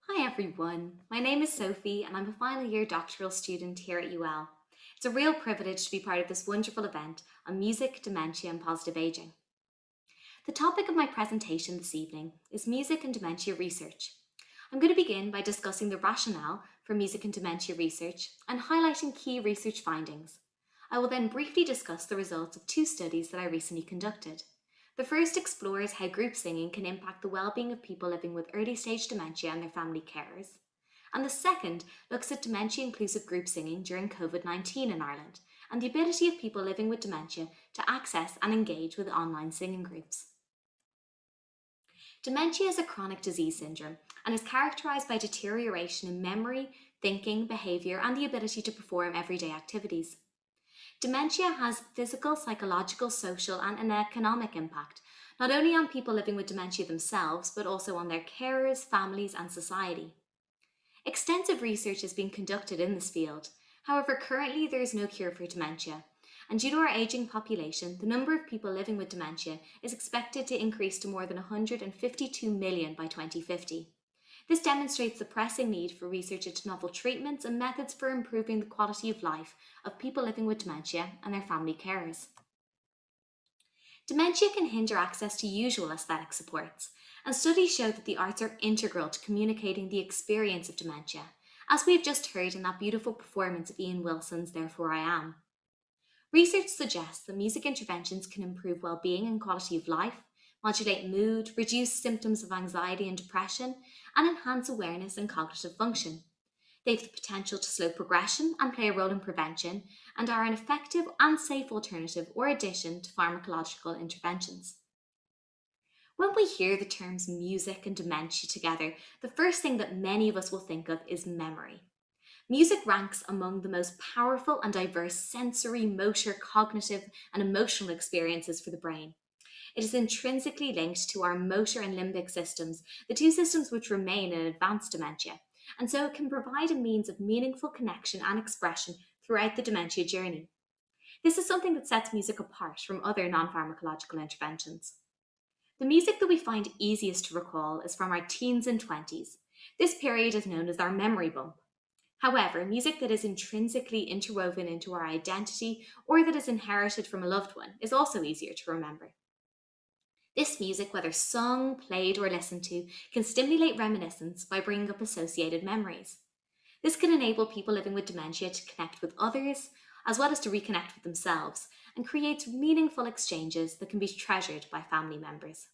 Hi everyone, my name is Sophie and I'm a final year doctoral student here at UL. It's a real privilege to be part of this wonderful event on music, dementia and positive ageing. The topic of my presentation this evening is music and dementia research. I'm going to begin by discussing the rationale for music and dementia research and highlighting key research findings. I will then briefly discuss the results of 2 studies that I recently conducted. The first explores how group singing can impact the well-being of people living with early-stage dementia and their family carers. And the second looks at dementia-inclusive group singing during COVID-19 in Ireland and the ability of people living with dementia to access and engage with online singing groups. Dementia is a chronic disease syndrome and is characterised by deterioration in memory, thinking, behaviour and the ability to perform everyday activities. Dementia has physical, psychological, social and an economic impact, not only on people living with dementia themselves, but also on their carers, families and society. Extensive research is being conducted in this field. However, currently there is no cure for dementia, and due to our ageing population, the number of people living with dementia is expected to increase to more than 152 million by 2050. This demonstrates the pressing need for research into novel treatments and methods for improving the quality of life of people living with dementia and their family carers. Dementia can hinder access to usual aesthetic supports, and studies show that the arts are integral to communicating the experience of dementia, as we have just heard in that beautiful performance of Ian Wilson's Therefore I Am. Research suggests that music interventions can improve well-being and quality of life, modulate mood, reduce symptoms of anxiety and depression, and enhance awareness and cognitive function. They have the potential to slow progression and play a role in prevention, and are an effective and safe alternative or addition to pharmacological interventions. When we hear the terms music and dementia together, the first thing that many of us will think of is memory. Music ranks among the most powerful and diverse sensory, motor, cognitive, and emotional experiences for the brain. It is intrinsically linked to our motor and limbic systems, the 2 systems which remain in advanced dementia, and so it can provide a means of meaningful connection and expression throughout the dementia journey. This is something that sets music apart from other non-pharmacological interventions. The music that we find easiest to recall is from our teens and 20s. This period is known as our memory bump. However, music that is intrinsically interwoven into our identity or that is inherited from a loved one is also easier to remember. This music, whether sung, played, or listened to, can stimulate reminiscence by bringing up associated memories. This can enable people living with dementia to connect with others, as well as to reconnect with themselves, and creates meaningful exchanges that can be treasured by family members.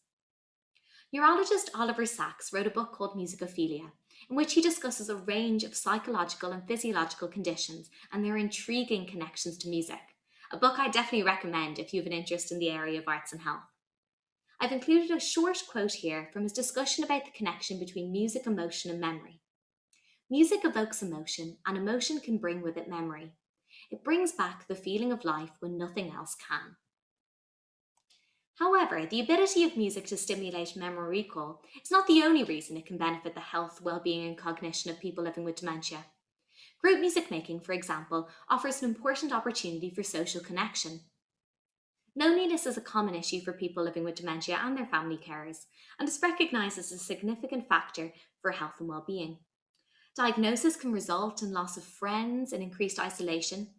Neurologist Oliver Sacks wrote a book called Musicophilia, in which he discusses a range of psychological and physiological conditions and their intriguing connections to music. A book I definitely recommend if you have an interest in the area of arts and health. I've included a short quote here from his discussion about the connection between music, emotion, and memory. Music evokes emotion, and emotion can bring with it memory. It brings back the feeling of life when nothing else can. However, the ability of music to stimulate memory recall is not the only reason it can benefit the health, well-being, and cognition of people living with dementia. Group music making, for example, offers an important opportunity for social connection. Loneliness is a common issue for people living with dementia and their family carers, and is recognised as a significant factor for health and well-being. Diagnosis can result in loss of friends and increased isolation,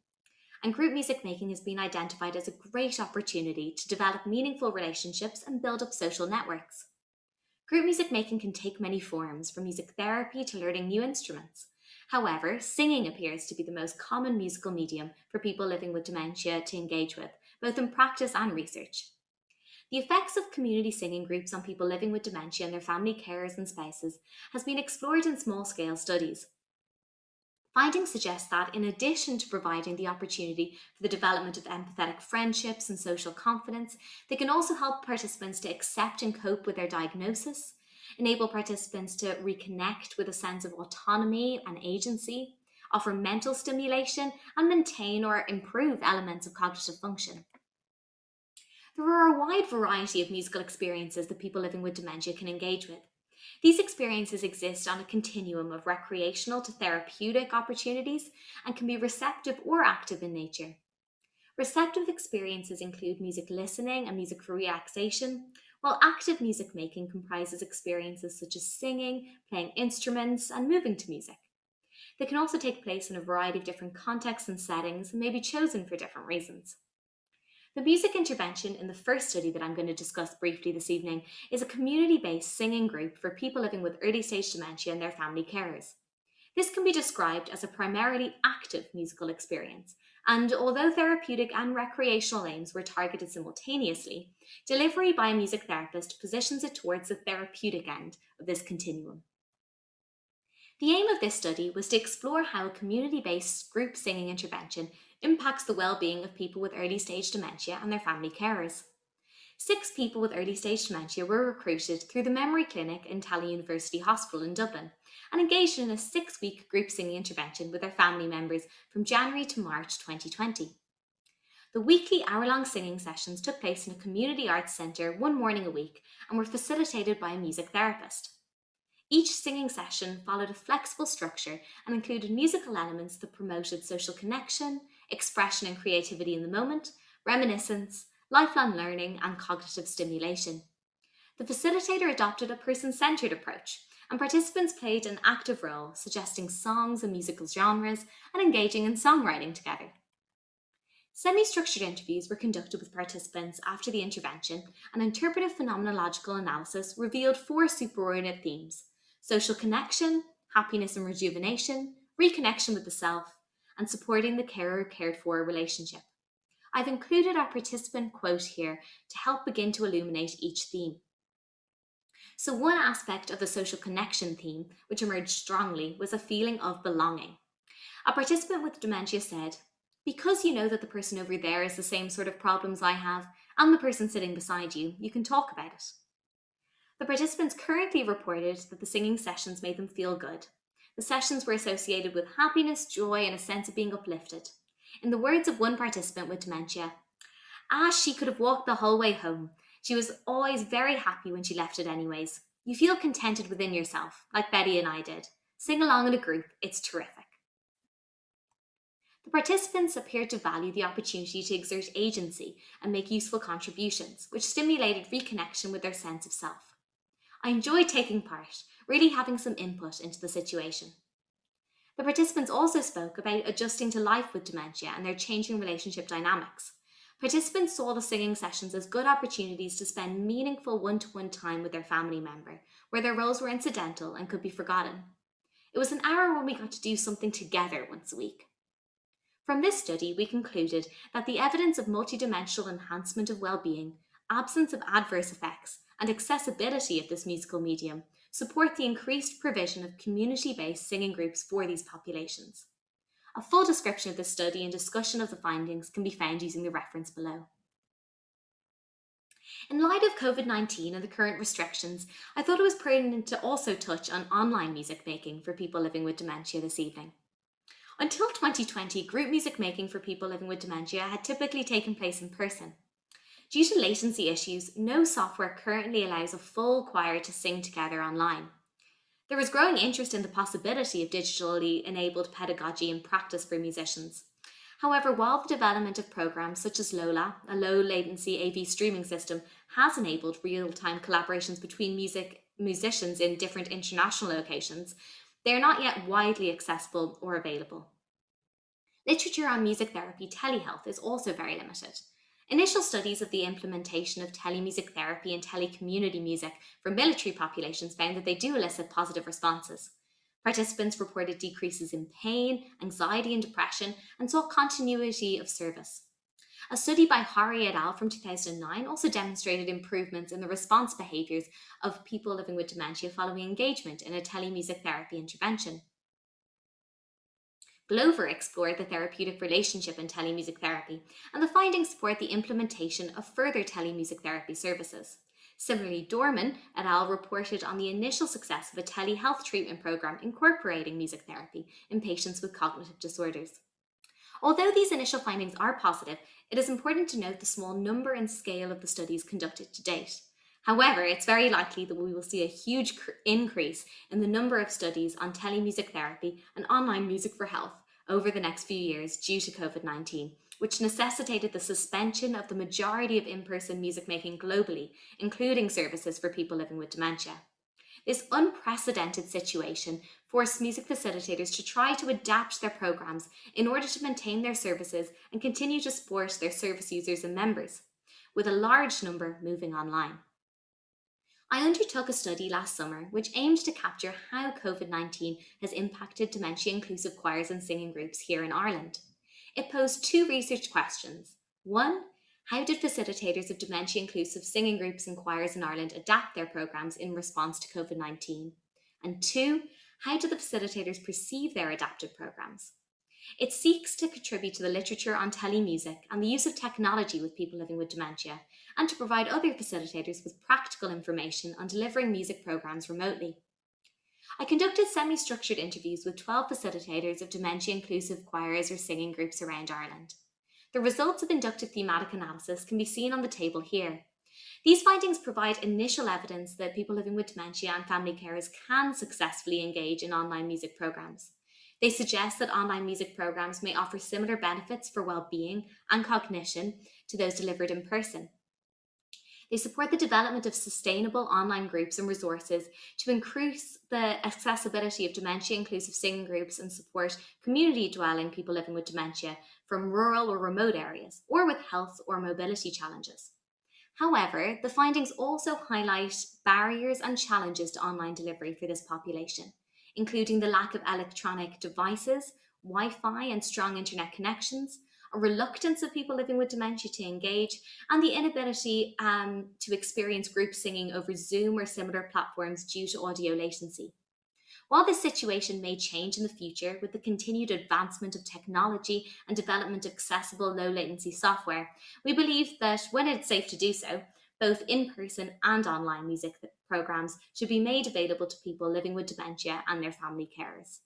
and group music making has been identified as a great opportunity to develop meaningful relationships and build up social networks. Group music making can take many forms, from music therapy to learning new instruments. However, singing appears to be the most common musical medium for people living with dementia to engage with, both in practice and research. The effects of community singing groups on people living with dementia and their family carers and spouses has been explored in small-scale studies. Findings suggest that, in addition to providing the opportunity for the development of empathetic friendships and social confidence, they can also help participants to accept and cope with their diagnosis, enable participants to reconnect with a sense of autonomy and agency, offer mental stimulation, and maintain or improve elements of cognitive function. There are a wide variety of musical experiences that people living with dementia can engage with. These experiences exist on a continuum of recreational to therapeutic opportunities and can be receptive or active in nature. Receptive experiences include music listening and music for relaxation, while active music making comprises experiences such as singing, playing instruments, and moving to music. They can also take place in a variety of different contexts and settings and may be chosen for different reasons. The music intervention in the first study that I'm going to discuss briefly this evening is a community-based singing group for people living with early-stage dementia and their family carers. This can be described as a primarily active musical experience, and although therapeutic and recreational aims were targeted simultaneously, delivery by a music therapist positions it towards the therapeutic end of this continuum. The aim of this study was to explore how a community-based group singing intervention impacts the well-being of people with early-stage dementia and their family carers. 6 people with early-stage dementia were recruited through the Memory Clinic in Tala University Hospital in Dublin and engaged in a 6-week group singing intervention with their family members from January to March 2020. The weekly hour-long singing sessions took place in a community arts centre one morning a week and were facilitated by a music therapist. Each singing session followed a flexible structure and included musical elements that promoted social connection, expression and creativity in the moment, reminiscence, lifelong learning, and cognitive stimulation. The facilitator adopted a person-centered approach, and participants played an active role, suggesting songs and musical genres and engaging in songwriting together. Semi-structured interviews were conducted with participants after the intervention, and interpretive phenomenological analysis revealed 4 superordinate themes: social connection, happiness and rejuvenation, reconnection with the self, and supporting the carer-cared-for relationship. I've included our participant quote here to help begin to illuminate each theme. So one aspect of the social connection theme, which emerged strongly, was a feeling of belonging. A participant with dementia said, "Because you know that the person over there has the same sort of problems I have, and the person sitting beside you, you can talk about it." The participants currently reported that the singing sessions made them feel good. The sessions were associated with happiness, joy, and a sense of being uplifted. In the words of one participant with dementia, she could have walked the whole way home. She was always very happy when she left it anyways. You feel contented within yourself, like Betty and I did. Sing along in a group, it's terrific." The participants appeared to value the opportunity to exert agency and make useful contributions, which stimulated reconnection with their sense of self. "I enjoyed taking part, really having some input into the situation." The participants also spoke about adjusting to life with dementia and their changing relationship dynamics. Participants saw the singing sessions as good opportunities to spend meaningful one-to-one time with their family member, where their roles were incidental and could be forgotten. It was an hour when we got to do something together once a week. From this study, we concluded that the evidence of multidimensional enhancement of well-being, absence of adverse effects, and accessibility of this musical medium support the increased provision of community-based singing groups for these populations. A full description of this study and discussion of the findings can be found using the reference below. In light of COVID-19 and the current restrictions, I thought it was pertinent to also touch on online music making for people living with dementia this evening. Until 2020, group music making for people living with dementia had typically taken place in person. Due to latency issues, no software currently allows a full choir to sing together online. There is growing interest in the possibility of digitally enabled pedagogy and practice for musicians. However, while the development of programs such as Lola, a low-latency AV streaming system, has enabled real-time collaborations between musicians in different international locations, they are not yet widely accessible or available. Literature on music therapy telehealth is also very limited. Initial studies of the implementation of telemusic therapy and telecommunity music for military populations found that they do elicit positive responses. Participants reported decreases in pain, anxiety, and depression, and saw continuity of service. A study by Hari et al. From 2009 also demonstrated improvements in the response behaviours of people living with dementia following engagement in a telemusic therapy intervention. Glover explored the therapeutic relationship in telemusic therapy, and the findings support the implementation of further telemusic therapy services. Similarly, Dorman et al. Reported on the initial success of a telehealth treatment program incorporating music therapy in patients with cognitive disorders. Although these initial findings are positive, it is important to note the small number and scale of the studies conducted to date. However, it's very likely that we will see a huge increase in the number of studies on telemusic therapy and online music for health over the next few years due to COVID-19, which necessitated the suspension of the majority of in-person music making globally, including services for people living with dementia. This unprecedented situation forced music facilitators to try to adapt their programs in order to maintain their services and continue to support their service users and members, with a large number moving online. I undertook a study last summer which aimed to capture how COVID-19 has impacted dementia-inclusive choirs and singing groups here in Ireland. It posed two research questions. One, how did facilitators of dementia-inclusive singing groups and choirs in Ireland adapt their programmes in response to COVID-19? And two, how do the facilitators perceive their adapted programmes? It seeks to contribute to the literature on telemusic and the use of technology with people living with dementia, and to provide other facilitators with practical information on delivering music programmes remotely. I conducted semi-structured interviews with 12 facilitators of dementia-inclusive choirs or singing groups around Ireland. The results of inductive thematic analysis can be seen on the table here. These findings provide initial evidence that people living with dementia and family carers can successfully engage in online music programmes. They suggest that online music programmes may offer similar benefits for well-being and cognition to those delivered in person. They support the development of sustainable online groups and resources to increase the accessibility of dementia-inclusive singing groups and support community-dwelling people living with dementia from rural or remote areas, or with health or mobility challenges. However, the findings also highlight barriers and challenges to online delivery for this population, including the lack of electronic devices, Wi-Fi and strong internet connections, a reluctance of people living with dementia to engage, and the inability to experience group singing over Zoom or similar platforms due to audio latency. While this situation may change in the future with the continued advancement of technology and development of accessible low latency software, we believe that when it's safe to do so, both in-person and online music programs should be made available to people living with dementia and their family carers.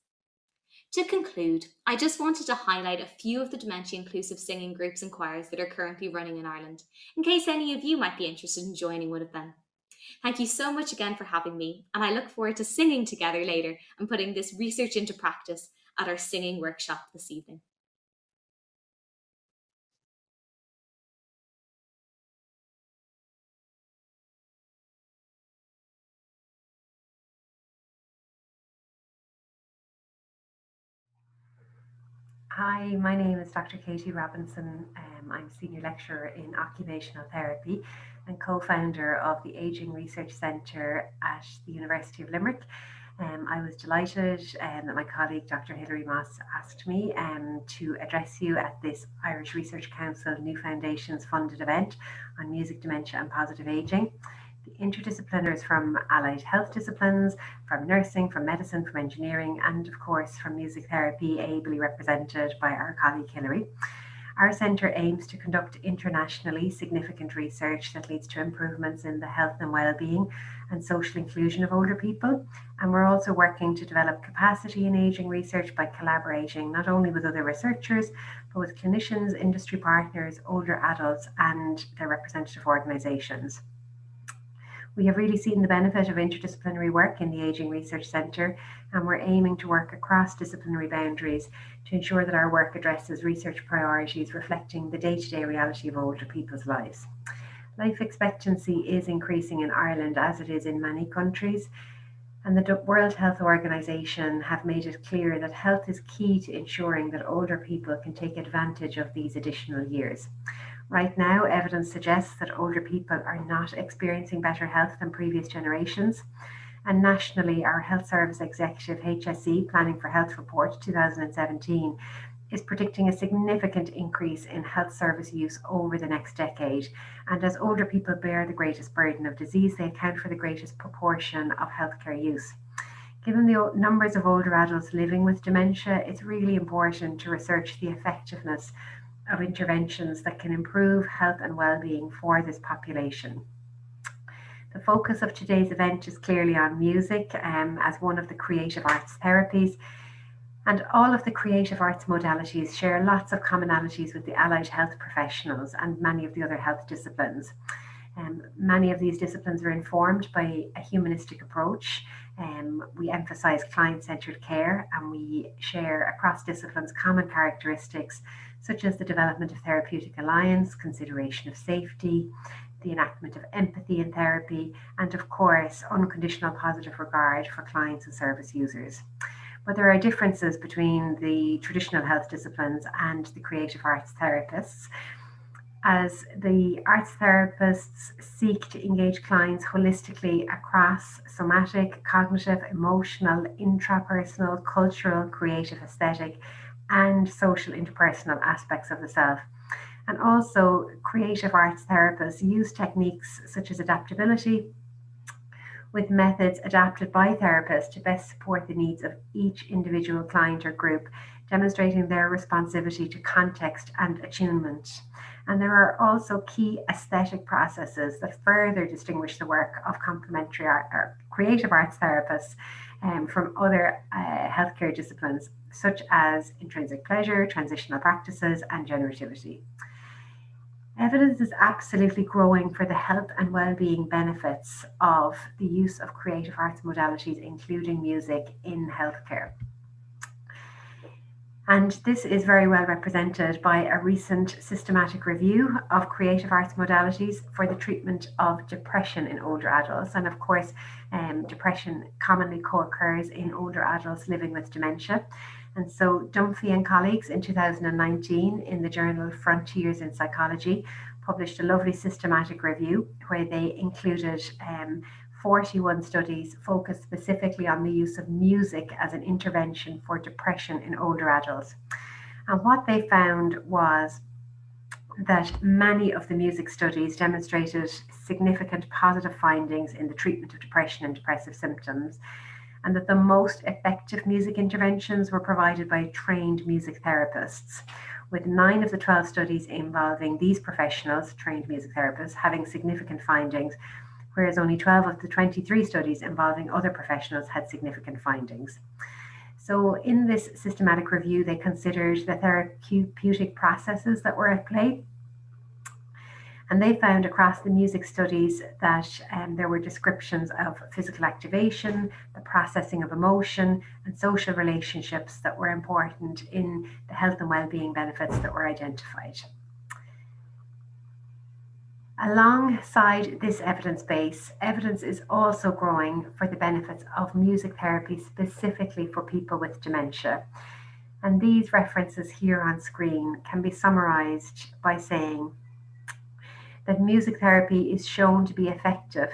To conclude, I just wanted to highlight a few of the dementia-inclusive singing groups and choirs that are currently running in Ireland, in case any of you might be interested in joining one of them. Thank you so much again for having me, and I look forward to singing together later and putting this research into practice at our singing workshop this evening. Hi, my name is Dr. Katie Robinson. I'm Senior Lecturer in Occupational Therapy and co-founder of the Ageing Research Centre at the University of Limerick. I was delighted that my colleague Dr. Hilary Moss asked me to address you at this Irish Research Council New Foundations funded event on music, dementia and positive ageing. The interdisciplinars from allied health disciplines, from nursing, from medicine, from engineering, and of course from music therapy, ably represented by our colleague Hilary. Our centre aims to conduct internationally significant research that leads to improvements in the health and well-being and social inclusion of older people. And we're also working to develop capacity in ageing research by collaborating not only with other researchers, but with clinicians, industry partners, older adults, and their representative organisations. We have really seen the benefit of interdisciplinary work in the Ageing Research Centre, and we're aiming to work across disciplinary boundaries to ensure that our work addresses research priorities reflecting the day-to-day reality of older people's lives. Life expectancy is increasing in Ireland as it is in many countries, and the World Health Organization have made it clear that health is key to ensuring that older people can take advantage of these additional years. Right now, evidence suggests that older people are not experiencing better health than previous generations. And nationally, our Health Service Executive HSE Planning for Health Report 2017 is predicting a significant increase in health service use over the next decade. And as older people bear the greatest burden of disease, they account for the greatest proportion of healthcare use. Given the numbers of older adults living with dementia, it's really important to research the effectiveness of interventions that can improve health and well-being for this population. The focus of today's event is clearly on music as one of the creative arts therapies, and all of the creative arts modalities share lots of commonalities with the allied health professionals and many of the other health disciplines. Many of these disciplines are informed by a humanistic approach, We emphasize client-centered care, and we share across disciplines common characteristics such as the development of therapeutic alliance, consideration of safety, the enactment of empathy in therapy, and of course, unconditional positive regard for clients and service users. But there are differences between the traditional health disciplines and the creative arts therapists, as the arts therapists seek to engage clients holistically across somatic, cognitive, emotional, intrapersonal, cultural, creative, aesthetic, and social interpersonal aspects of the self. And also, creative arts therapists use techniques such as adaptability with methods adapted by therapists to best support the needs of each individual client or group, demonstrating their responsivity to context and attunement. And there are also key aesthetic processes that further distinguish the work of complementary or creative arts therapists from other healthcare disciplines, such as intrinsic pleasure, transitional practices, and generativity. Evidence is absolutely growing for the health and well-being benefits of the use of creative arts modalities, including music, in healthcare. And this is very well represented by a recent systematic review of creative arts modalities for the treatment of depression in older adults. And of course, depression commonly co-occurs in older adults living with dementia. And so Dunphy and colleagues in 2019 in the journal Frontiers in Psychology published a lovely systematic review where they included 41 studies focused specifically on the use of music as an intervention for depression in older adults. And what they found was that many of the music studies demonstrated significant positive findings in the treatment of depression and depressive symptoms, and that the most effective music interventions were provided by trained music therapists, with 9 of the 12 studies involving these professionals, trained music therapists, having significant findings, whereas only 12 of the 23 studies involving other professionals had significant findings. So in this systematic review, they considered the therapeutic processes that were at play. And they found across the music studies that there were descriptions of physical activation, the processing of emotion, and social relationships that were important in the health and well-being benefits that were identified. Alongside this evidence base, evidence is also growing for the benefits of music therapy specifically for people with dementia. And these references here on screen can be summarized by saying that music therapy is shown to be effective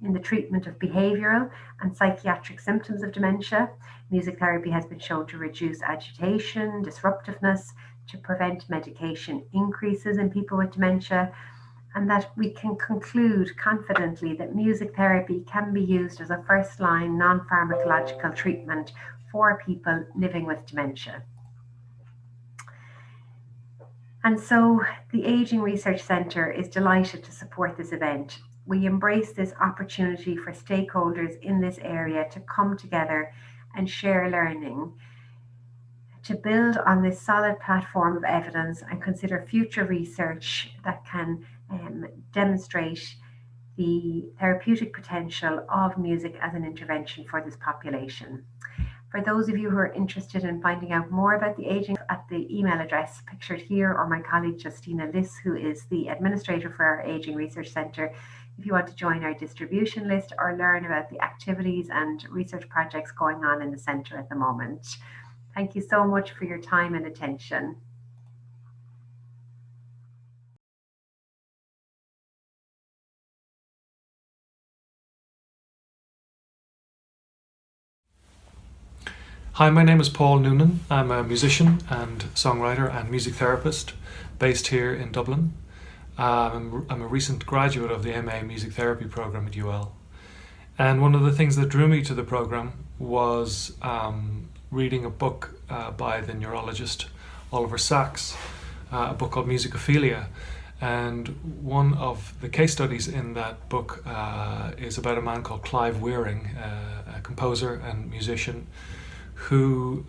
in the treatment of behavioral and psychiatric symptoms of dementia. Music therapy has been shown to reduce agitation, disruptiveness, to prevent medication increases in people with dementia, and that we can conclude confidently that music therapy can be used as a first-line non-pharmacological treatment for people living with dementia. And so the Aging Research Centre is delighted to support this event. We embrace this opportunity for stakeholders in this area to come together and share learning, to build on this solid platform of evidence and consider future research that can demonstrate the therapeutic potential of music as an intervention for this population. For those of you who are interested in finding out more about the aging, at the email address pictured here, or my colleague Justina Liss, who is the administrator for our Aging Research Centre, if you want to join our distribution list or learn about the activities and research projects going on in the centre at the moment. Thank you so much for your time and attention. Hi, my name is Paul Noonan. I'm a musician and songwriter and music therapist based here in Dublin. I'm a recent graduate of the MA Music Therapy program at UL. And one of the things that drew me to the program was reading a book by the neurologist Oliver Sacks, a book called Musicophilia. And one of the case studies in that book is about a man called Clive Wearing, a composer and musician who,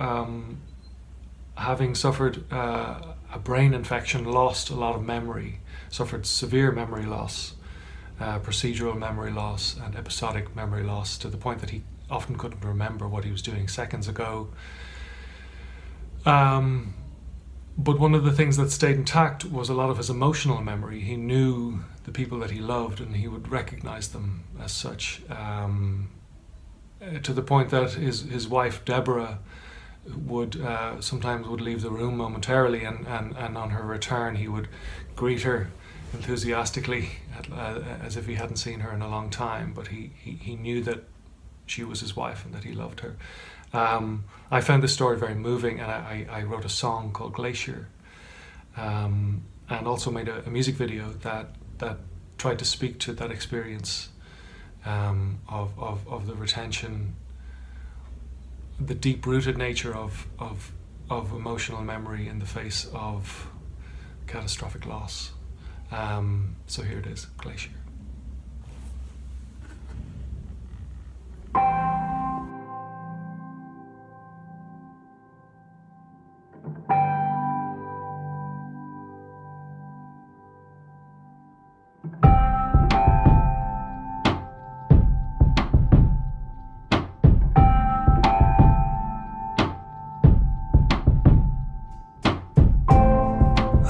having suffered a brain infection, lost a lot of memory, suffered severe memory loss, procedural memory loss and episodic memory loss, to the point that he often couldn't remember what he was doing seconds ago. But one of the things that stayed intact was a lot of his emotional memory. He knew the people that he loved, and he would recognize them as such, to the point that his wife Deborah would sometimes would leave the room momentarily, and on her return he would greet her enthusiastically, as if he hadn't seen her in a long time, but he knew that she was his wife and that he loved her. I found this story very moving, and I wrote a song called Glacier, and also made a music video that tried to speak to that experience of the retention, the deep-rooted nature of emotional memory in the face of catastrophic loss. So here it is, Glacier.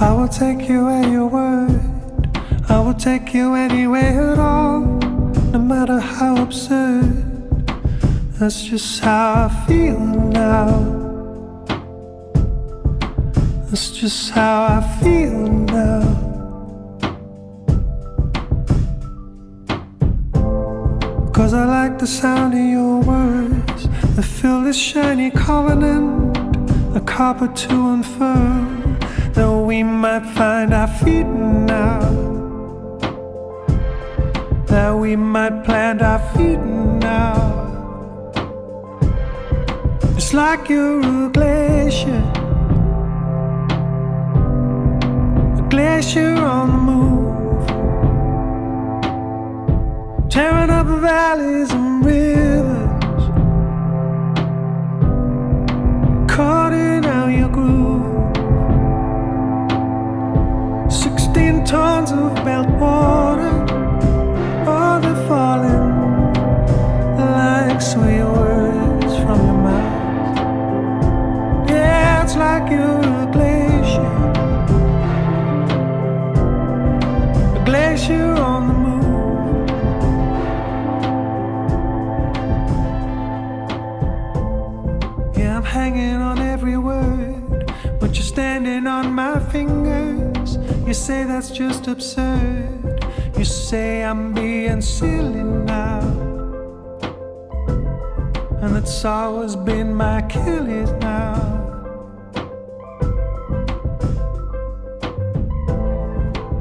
I will take you at your word. I will take you anywhere at all, no matter how absurd. That's just how I feel now. That's just how I feel now. Cause I like the sound of your words that fill this shiny covenant, a copper to unfurl, that we might find our feet now, that we might plant our feet now. It's like you're a glacier on the move, tearing up valleys and rivers, carting out your groove. 16 tons of melt water, oh, they're falling like sweet words from your mouth. Yeah, it's like you're a glacier on the move. Yeah, I'm hanging on every word, but you're standing on my fingers. You say that's just absurd. You say I'm being silly now, and it's always been my Achilles now.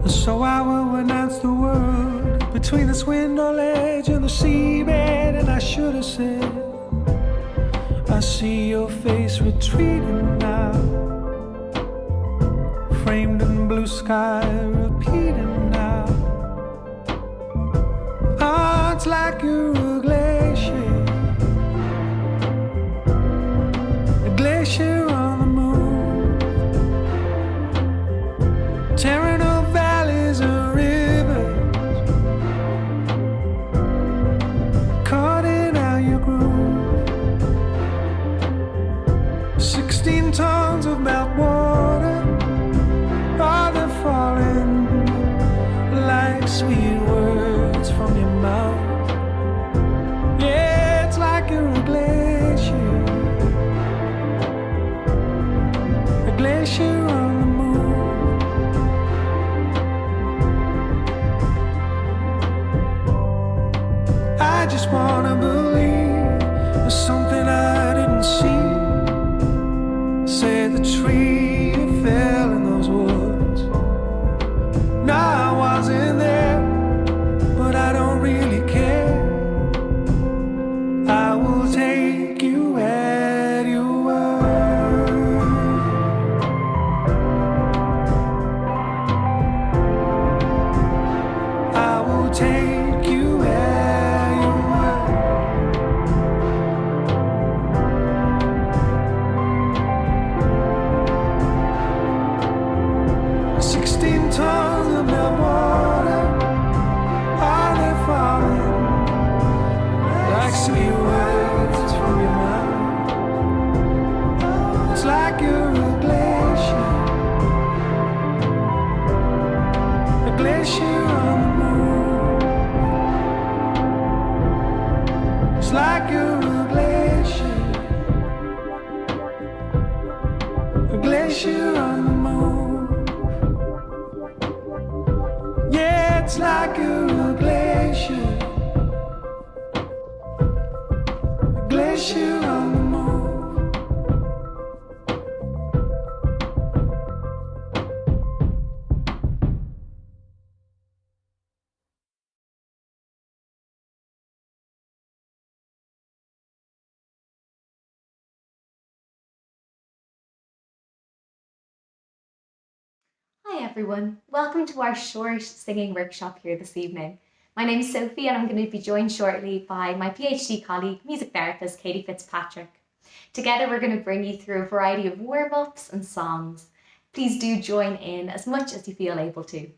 So I will renounce the world between this window ledge and the seabed, and I should have said, I see your face retreating now, framed in blue sky, repeating now. Oh, it's like you're a glacier on the moon, tearing up valleys and rivers, carting out your groove. 16 tons of melt water, oh, they're falling like sweet words from your mouth. Yeah, it's like you're a glacier on the moon. I just wanna believe there's something I didn't see. Say the tree fell in those woods. No, I wasn't there, but I don't really care. I will take you at your word. I will take you at your word. a glacier on the move. Yeah, it's like a real glacier, a glacier on the move. Hi everyone, welcome to our short singing workshop here this evening. My name is Sophie and I'm going to be joined shortly by my PhD colleague, music therapist Katie Fitzpatrick. Together we're going to bring you through a variety of warm-ups and songs. Please do join in as much as you feel able to.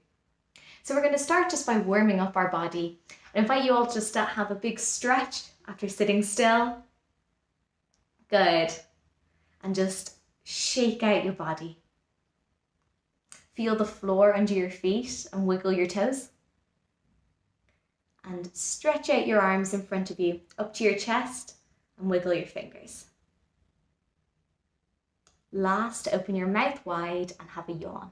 So we're going to start just by warming up our body. I invite you all just to have a big stretch after sitting still. Good. And just shake out your body. Feel the floor under your feet and wiggle your toes. And stretch out your arms in front of you up to your chest and wiggle your fingers. Last, open your mouth wide and have a yawn.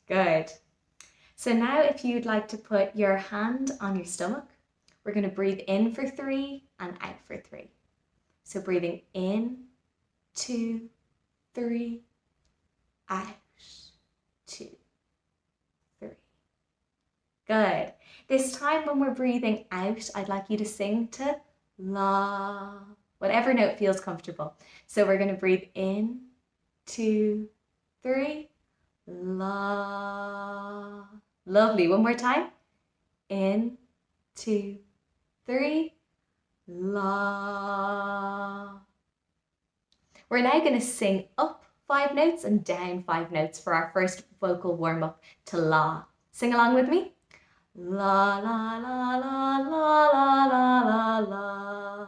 Good. So now if you'd like to put your hand on your stomach, we're going to breathe in for 3 and out for 3. So breathing in, 2, 3, out, 2, 3. Good. This time when we're breathing out, I'd like you to sing to la, whatever note feels comfortable. So we're going to breathe in, 2, 3, la. Lovely. One more time. In, 2, 3, la. We're now going to sing up 5 notes and down 5 notes for our first vocal warm-up to la. Sing along with me. La, la, la, la, la, la, la, la, la.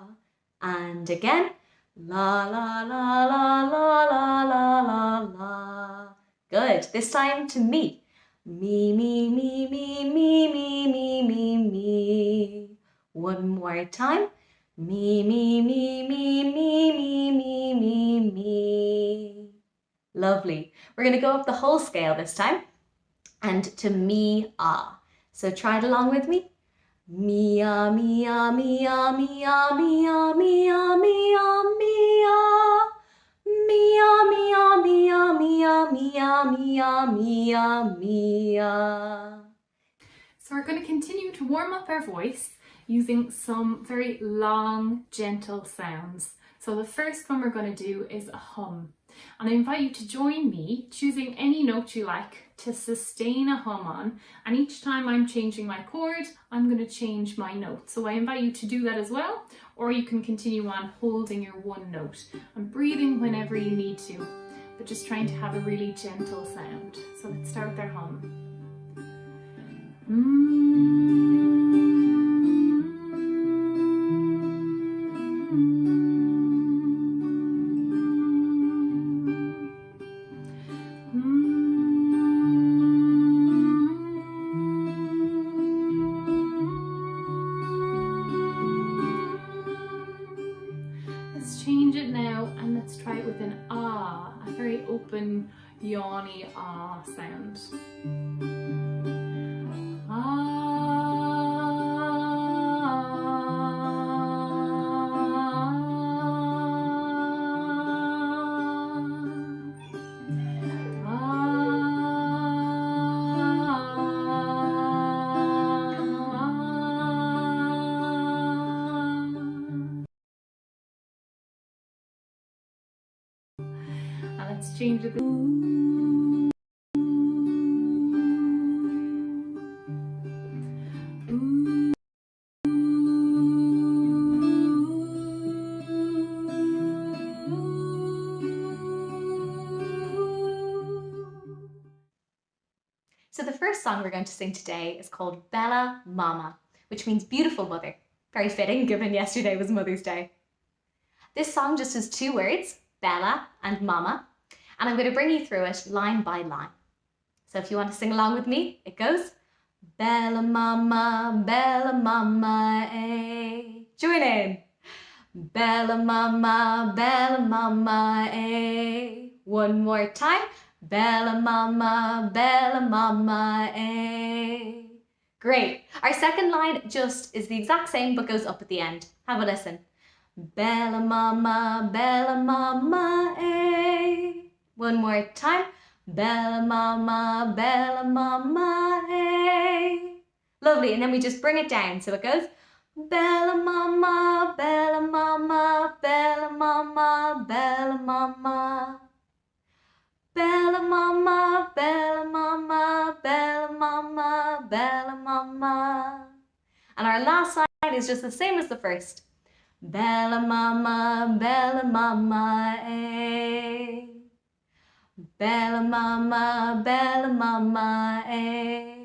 And again. La, la, la, la, la, la, la, la, la. Good. This time to me. Me, me, me, me, me, me, me, me, me. One more time. Me, me, me, me, me, me, me, me, me. Lovely. We're going to go up the whole scale this time and to me, ah. So try it along with me. Me, ah, me, ah, me, ah, me, ah, me, ah, me, ah, me, ah, me, ah. Me, ah, me, ah, me, ah, me, ah, me, ah, me, ah, me, ah, me, ah. So we're going to continue to warm up our voice using some very long, gentle sounds. So the first one we're going to do is a hum. And I invite you to join me, choosing any note you like to sustain a hum on. And each time I'm changing my chord, I'm going to change my note. So I invite you to do that as well, or you can continue on holding your one note and breathing whenever you need to, but just trying to have a really gentle sound. So let's start with our hum. Let's change it now and let's try it with an ah, a very open, yawny ah sound. Let's change it. So the first song we're going to sing today is called Bella Mama, which means beautiful mother. Very fitting given yesterday was Mother's Day. This song just has 2 words, Bella and Mama, and I'm going to bring you through it line by line. So if you want to sing along with me, it goes Bella Mama, eh. Join in. Bella mama, eh. One more time. Bella mama, eh. Great. Our second line just is the exact same but goes up at the end. Have a listen. Bella mama, eh. One more time. Bella mama, eh. Lovely. And then we just bring it down. So it goes Bella mama, bella mama, bella mama, bella mama. Bella mama, bella mama, bella mama, bella mama. And our last line is just the same as the first. Bella mama, eh. Bella mama, eh.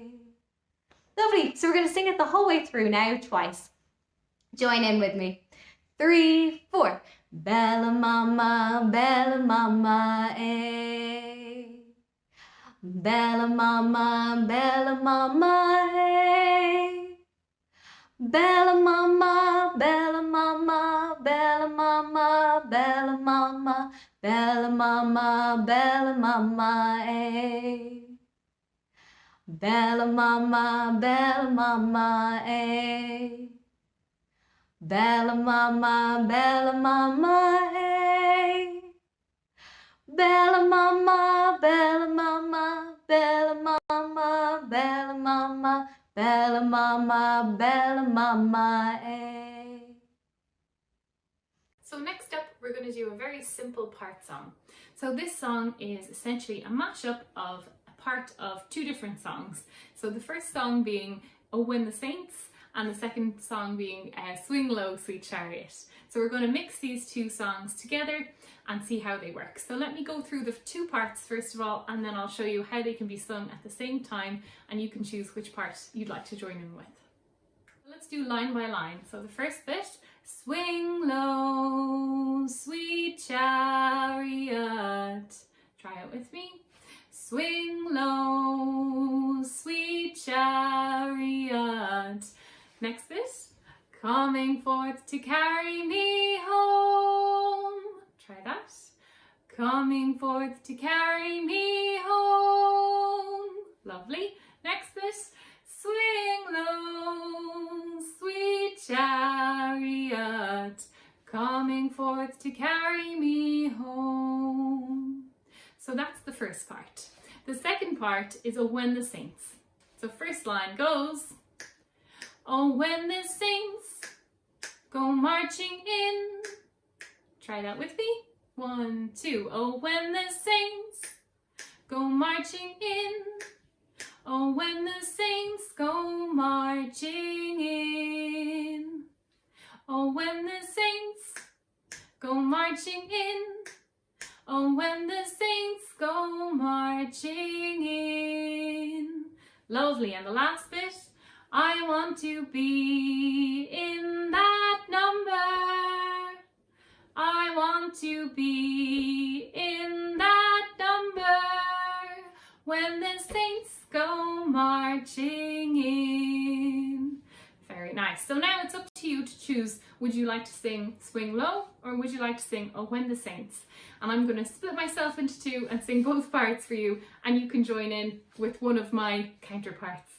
Lovely. So we're going to sing it the whole way through now twice. Join in with me. 3, 4. Bella mama, eh. Bella mama, eh. Bella mama, bella mama, bella mama, bella mama, bella mama, bella mama, eh. Bella mama, eh. Bella mama, eh. Bella mama, bella mama, bella mama, bella mama, bella mama, bella mama, eh. So next up, we're going to do a very simple part song. So this song is essentially a mashup of a part of two different songs. So the first song being Oh When the Saints, and the second song being Swing Low, Sweet Chariot. So we're going to mix these two songs together and see how they work. So let me go through the two parts first of all, and then I'll show you how they can be sung at the same time, and you can choose which part you'd like to join in with. Let's do line by line. So the first bit, swing low, sweet chariot. Try it with me. Swing low, sweet chariot. Next bit, coming forth to carry me home. Try that. Coming forth to carry me home. Lovely. Next bit, swing low, sweet chariot. Coming forth to carry me home. So that's the first part. The second part is Oh When the Saints. So first line goes, oh when the saints go marching in. Try that with me. 1, 2. Oh when the saints go marching in. Oh when the saints go marching in. Oh when the saints go marching in. Oh when the saints go marching in. Lovely. And the last bit, I want to be in that number. I want to be in that number when the saints go marching in. Very nice. So now it's up to you to choose. Would you like to sing Swing Low, or would you like to sing Oh When the Saints? And I'm going to split myself into two and sing both parts for you, and you can join in with one of my counterparts.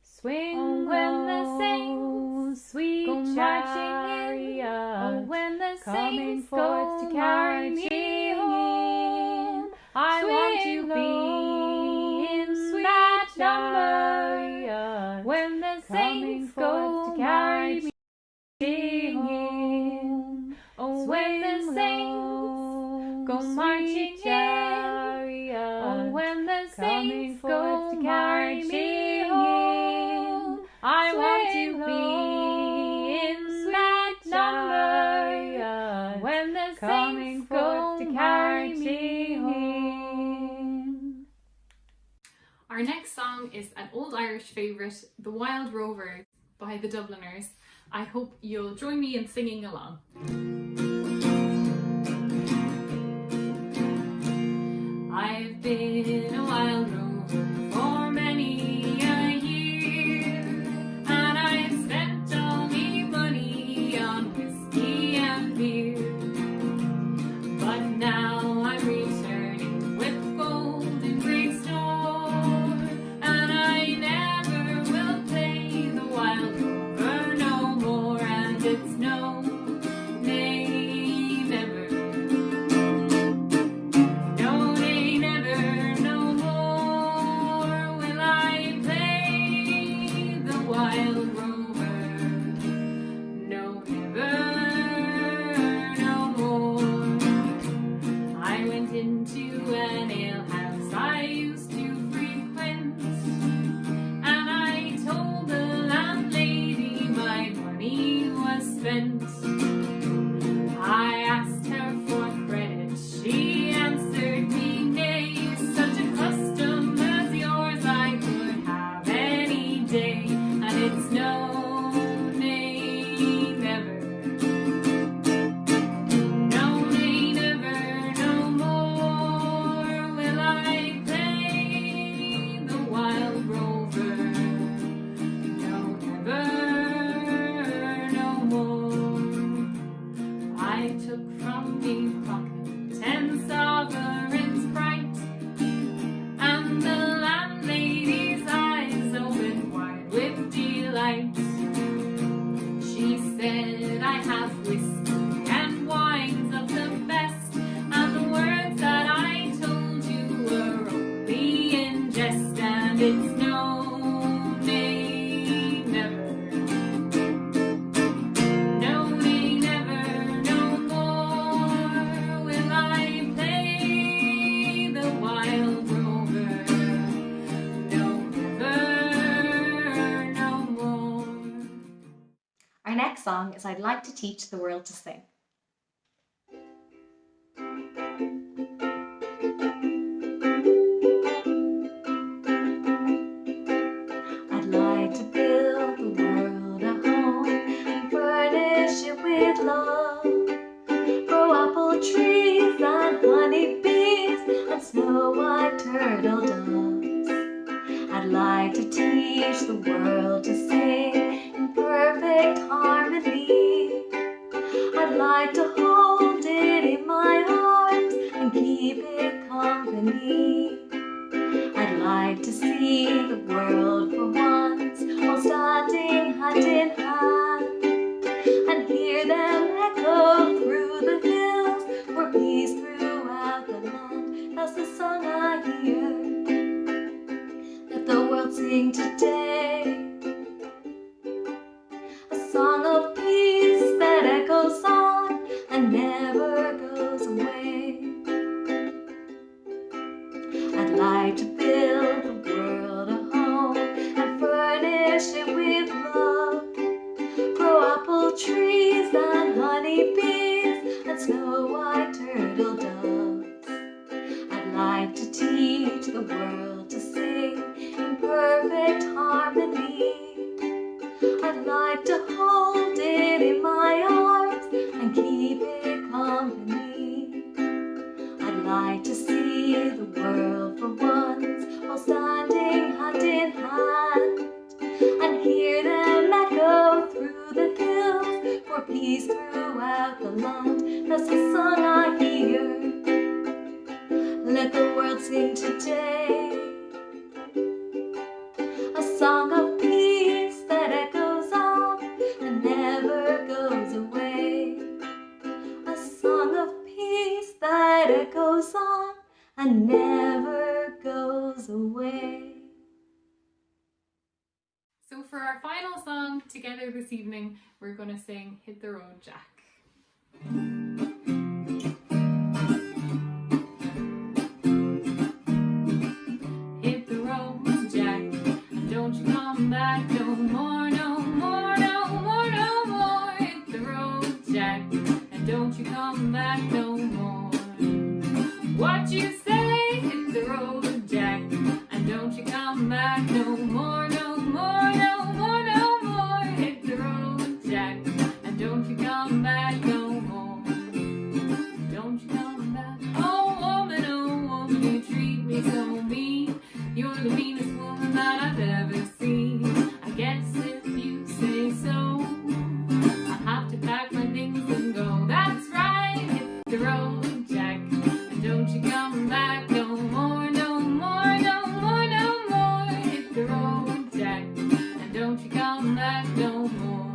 Swing Oh, when the saints sweet go marching in. Oh, when the coming saints forth go to carry me marching home. in. I want to be in that number. When the saints go marching in. Oh, when the saints go marching in. Oh, when the saints go marching home. I want to be in that number. When the saints go marching home. Our next song is an old Irish favourite, The Wild Rovers by the Dubliners. I hope you'll join me in singing along. I've been a wild rover for many a year, and I've spent all me money on whiskey and it's no, nay, never. No, nay, never, no more will I play the wild rover. No, never, no more. Our next song is I'd Like to Teach the World to Sing. I'd like to build the world a home and furnish it with love. Grow apple trees and honey bees and snow white turtle doves. I'd like to teach the world to sing in perfect harmony. I'd like to hold it in my arms and keep it company. I'd like to see the world for once while standing hand in hand and hear them echo through the hills for peace throughout the land. That's the song I hear. Let the world sing today. A song of peace that echoes on and never goes away. I'd like to build the world a home and furnish it with love. Grow apple trees and honey bees and snow white turtle doves. I'd like to teach the world to sing in perfect harmony. I'd like to hold it in my arms and keep it company. I'd like to see the world for once while standing hand in hand and hear them echo through the hills for peace throughout the land. That's the song I hear. Let the world sing today. A song of peace that echoes on and never goes away. A song of peace that echoes on and never goes away. So for our final song together this evening, we're going to sing Hit the Road, Jack. Hit the road, Jack, and don't you come back no more, no more, no more, no more. Hit the road, Jack, and don't you come back no more. What you say? Hit the road, Jack, and don't you come back no more, no more, no more, no more. Hit the road, Jack, and don't you come back no more. Don't you come back. Oh woman, you treat me so mean. You're the meanest woman that I've ever seen. I guess if you say so, I'll have to pack my things and go. That's right, hit the road, Jack, and don't you come back no more, no more, no more, no more. Hit the road, Jack, and don't you come back no more.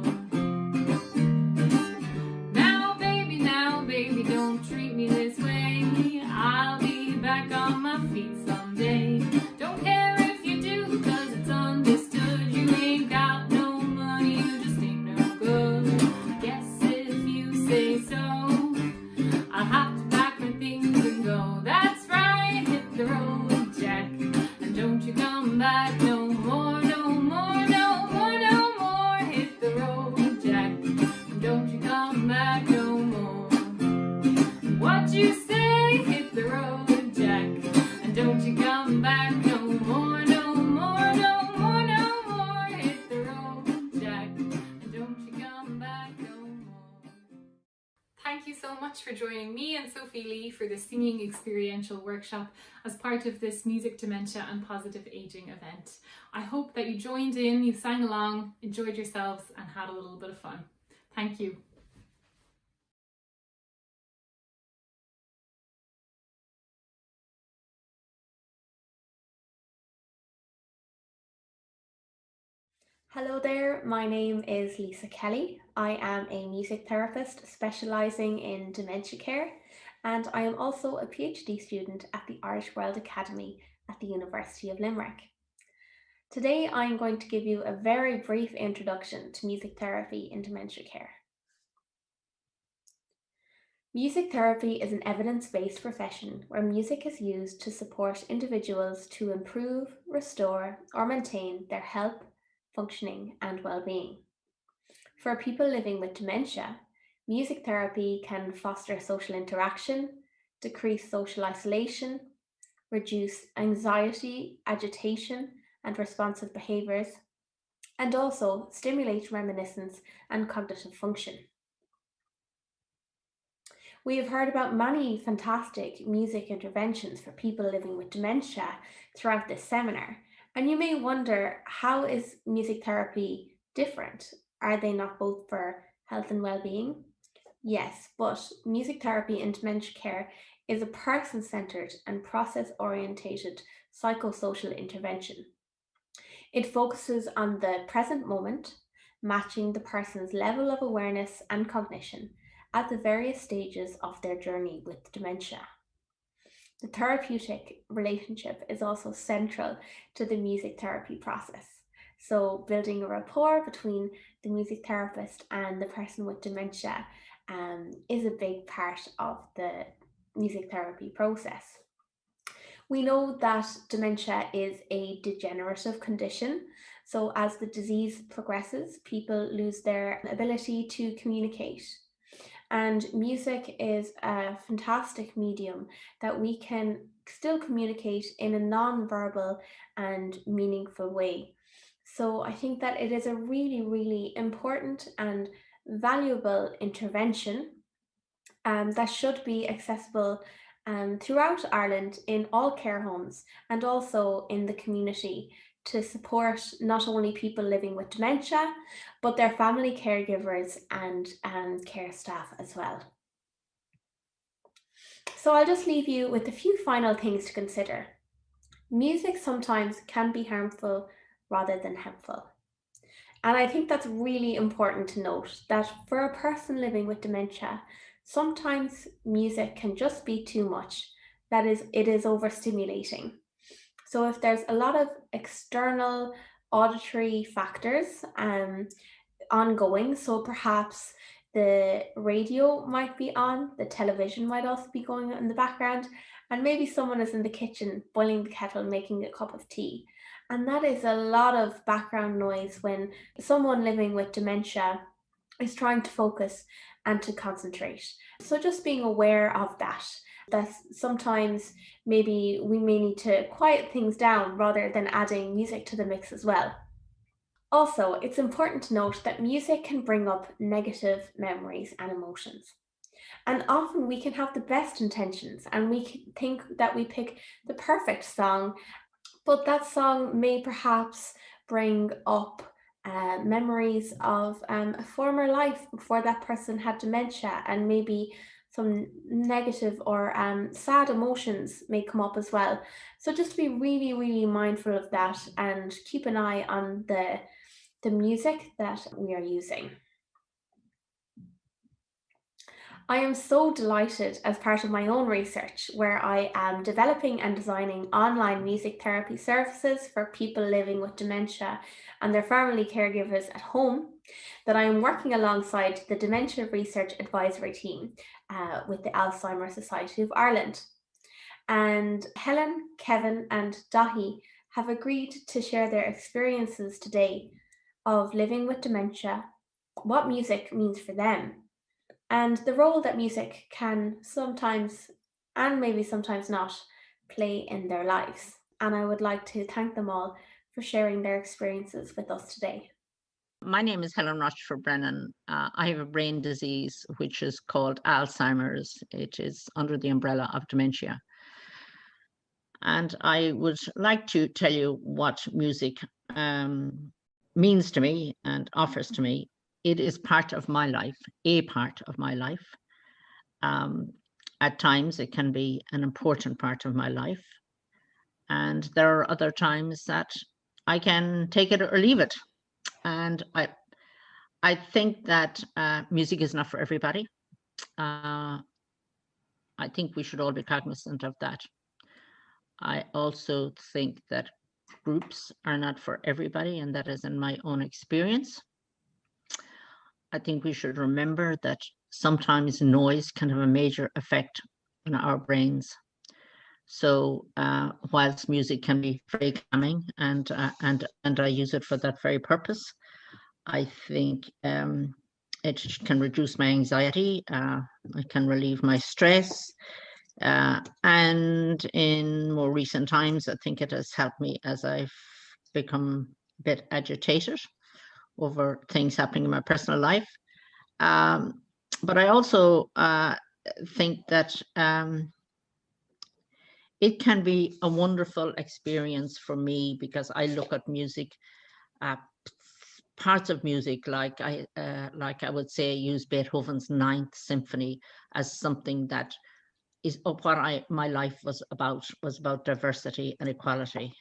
Now baby, don't treat me this way. I'll be back on my feet someday. Don't care if you do, cause it's understood. You ain't got no money, you just ain't no good. I guess if you say so, I'll have to pack my things and go. That's right, hit the road, Jack, and don't you come back no more, no more, no more, no more. Hit the road, Jack, and don't you come back no more. What you say? Hit the road, Jack, and don't you come back no more, no more, no more, no more. Hit the road, Jack, and don't you come back no more. Thank you so much for joining me and Sophie Lee for the Singing Experiential Workshop as part of this Music, Dementia and Positive Aging event. I hope that you joined in, you sang along, enjoyed yourselves and had a little bit of fun. Thank you. Hello there, my name is Lisa Kelly. I am a music therapist specialising in dementia care, and I am also a PhD student at the Irish World Academy at the University of Limerick. Today I'm going to give you a very brief introduction to music therapy in dementia care. Music therapy is an evidence-based profession where music is used to support individuals to improve, restore, or maintain their health, functioning, and well-being. For people living with dementia, music therapy can foster social interaction, decrease social isolation, reduce anxiety, agitation, and responsive behaviours, and also stimulate reminiscence and cognitive function. We have heard about many fantastic music interventions for people living with dementia throughout this seminar, and you may wonder, how is music therapy different? Are they not both for health and well-being? Yes, but music therapy in dementia care is a person-centered and process-orientated psychosocial intervention. It focuses on the present moment, matching the person's level of awareness and cognition at the various stages of their journey with dementia. The therapeutic relationship is also central to the music therapy process. So building a rapport between the music therapist and the person with dementia is a big part of the music therapy process. We know that dementia is a degenerative condition. So as the disease progresses, people lose their ability to communicate. And music is a fantastic medium that we can still communicate in a non-verbal and meaningful way. So I think that it is a really, really important and valuable intervention that should be accessible throughout Ireland in all care homes and also in the community to support not only people living with dementia, but their family caregivers and care staff as well. So I'll just leave you with a few final things to consider. Music sometimes can be harmful rather than helpful. And I think that's really important to note, that for a person living with dementia, sometimes music can just be too much. That is, it is overstimulating. So if there's a lot of external auditory factors ongoing, so perhaps the radio might be on, the television might also be going on in the background, and maybe someone is in the kitchen boiling the kettle, making a cup of tea. And that is a lot of background noise when someone living with dementia is trying to focus and to concentrate. So just being aware of that sometimes maybe we may need to quiet things down rather than adding music to the mix as well. Also, it's important to note that music can bring up negative memories and emotions. And often we can have the best intentions and we can think that we pick the perfect song, but that song may perhaps bring up memories of a former life before that person had dementia, and maybe some negative or sad emotions may come up as well. So just be really, really mindful of that and keep an eye on the music that we are using. I am so delighted as part of my own research, where I am developing and designing online music therapy services for people living with dementia and their family caregivers at home, that I am working alongside the Dementia Research Advisory Team with the Alzheimer's Society of Ireland. And Helen, Kevin and Dahi have agreed to share their experiences today of living with dementia, what music means for them, and the role that music can sometimes, and maybe sometimes not, play in their lives. And I would like to thank them all for sharing their experiences with us today. My name is Helen Rochford Brennan. I have a brain disease which is called Alzheimer's. It is under the umbrella of dementia. And I would like to tell you what music means to me and offers to me. It is part of my life, a part of my life. At times, it can be an important part of my life. And there are other times that I can take it or leave it. And I think that music is not for everybody. I think we should all be cognizant of that. I also think that groups are not for everybody, and that is in my own experience. I think we should remember that sometimes noise can have a major effect on our brains. So whilst music can be very calming, and I use it for that very purpose, I think it can reduce my anxiety. It can relieve my stress. And in more recent times, I think it has helped me as I've become a bit agitated over things happening in my personal life. But I also think that it can be a wonderful experience for me, because I look at music, parts of music, like I would say, use Beethoven's Ninth Symphony as something that is what my life was about diversity and equality,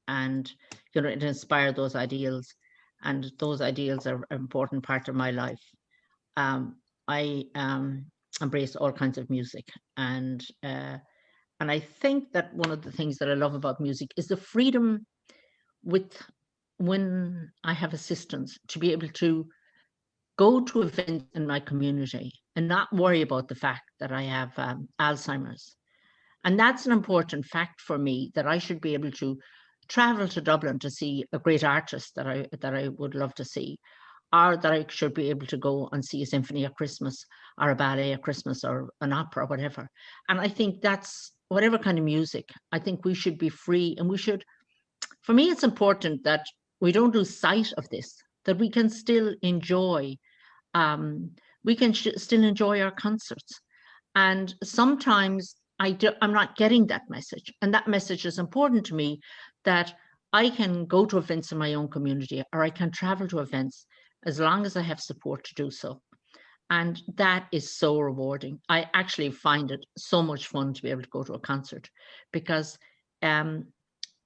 and it inspired those ideals, and those ideals are an important part of my life. I embrace all kinds of music, and I think that one of the things that I love about music is the freedom when I have assistance, to be able to go to events in my community and not worry about the fact that I have Alzheimer's. And that's an important fact for me, that I should be able to travel to Dublin to see a great artist that I would love to see, or that I should be able to go and see a symphony at Christmas, or a ballet at Christmas, or an opera, or whatever. And I think that's whatever kind of music, I think we should be free, and we should, for me, it's important that we don't lose sight of this, that we can still enjoy, still enjoy our concerts. And sometimes I'm not getting that message. And that message is important to me, that I can go to events in my own community, or I can travel to events as long as I have support to do so. And that is so rewarding. I actually find it so much fun to be able to go to a concert, because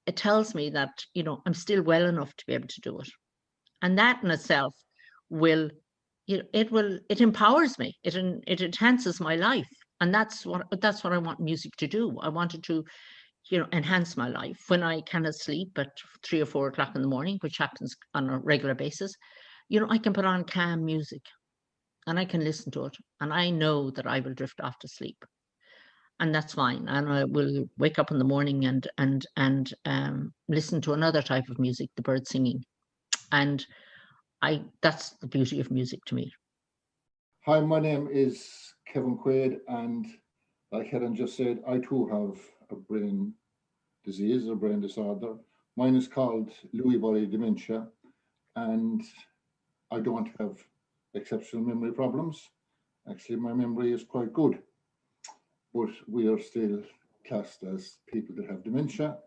it tells me that, I'm still well enough to be able to do it. And that in itself it empowers me. It enhances my life. And that's what I want music to do. I want it to, enhance my life. When I cannot sleep at 3 or 4 o'clock in the morning, which happens on a regular basis, I can put on calm music and I can listen to it. And I know that I will drift off to sleep. And that's fine. And I will wake up in the morning and listen to another type of music, the birds singing. And that's the beauty of music to me. Hi, my name is Kevin Quaid, and like Helen just said, I too have a brain disease, a brain disorder. Mine is called Lewy body dementia, and I don't have exceptional memory problems. Actually, my memory is quite good, but we are still classed as people that have dementia.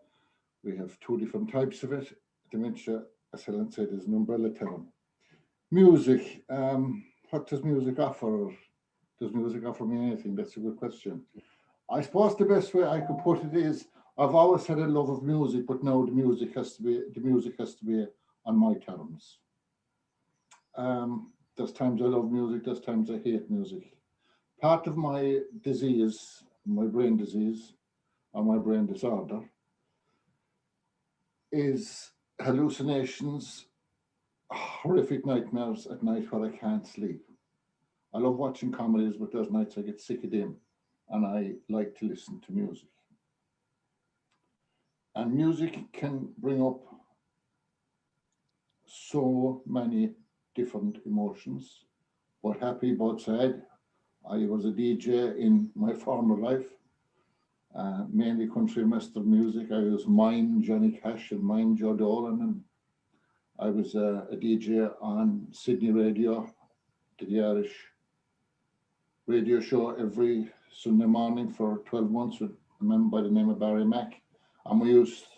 We have 2 different types of it. Dementia, as Helen said, is an umbrella term. Music, what does music offer? Does music offer me anything? That's a good question. I suppose the best way I could put it is, I've always had a love of music, but now the music has to be on my terms. There's times I love music, there's times I hate music. Part of my disease, my brain disease, or my brain disorder, is hallucinations, horrific nightmares at night where I can't sleep. I love watching comedies, but there's nights I get sick of them, and I like to listen to music. And music can bring up so many different emotions, both happy, both sad. I was a DJ in my former life, mainly country and western music. I was mine Johnny Cash and mine Joe Dolan, and I was a DJ on Sydney radio, did the Irish radio show every Sunday morning for 12 months with a man by the name of Barry Mack, and we used to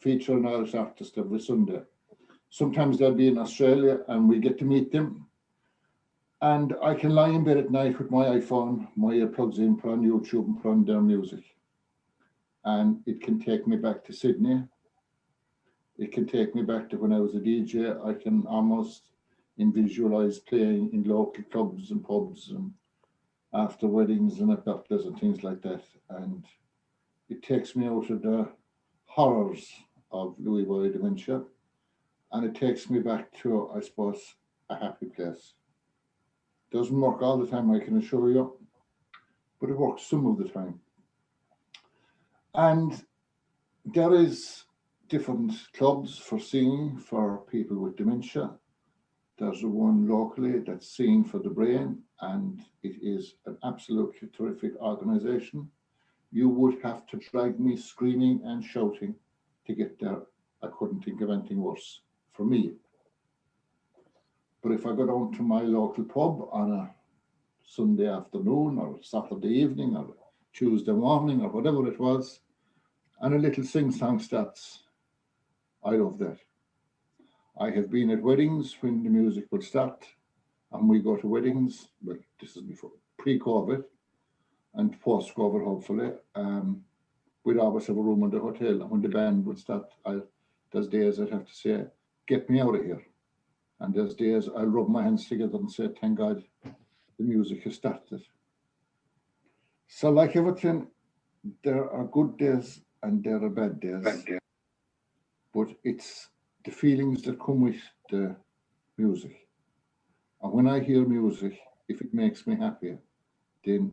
feature an Irish artist every Sunday. Sometimes they'll be in Australia and we get to meet them, and I can lie in bed at night with my iPhone, my earplugs in, put on YouTube and put on their music, and it can take me back to Sydney. It can take me back to when I was a DJ. I can almost visualize playing in local clubs and pubs and after weddings and cocktails and things like that. And it takes me out of the horrors of Lewy body dementia, and it takes me back to, I suppose, a happy place. Doesn't work all the time, I can assure you, but it works some of the time. And there is different clubs for singing for people with dementia. There's one locally that's Singing for the Brain, and it is an absolutely terrific organisation. You would have to drag me screaming and shouting to get there. I couldn't think of anything worse for me. But if I go down to my local pub on a Sunday afternoon or Saturday evening or Tuesday morning or whatever it was, and a little sing-song starts, I love that. I have been at weddings when the music would start, and we go to weddings, well, this is before pre-COVID and post-COVID, hopefully. We'd always have a room in the hotel, and when the band would start, there's days I'd have to say, get me out of here. And there's days I'll rub my hands together and say, thank God the music has started. So like everything, there are good days and there are bad days. But it's the feelings that come with the music. And when I hear music, if it makes me happy, then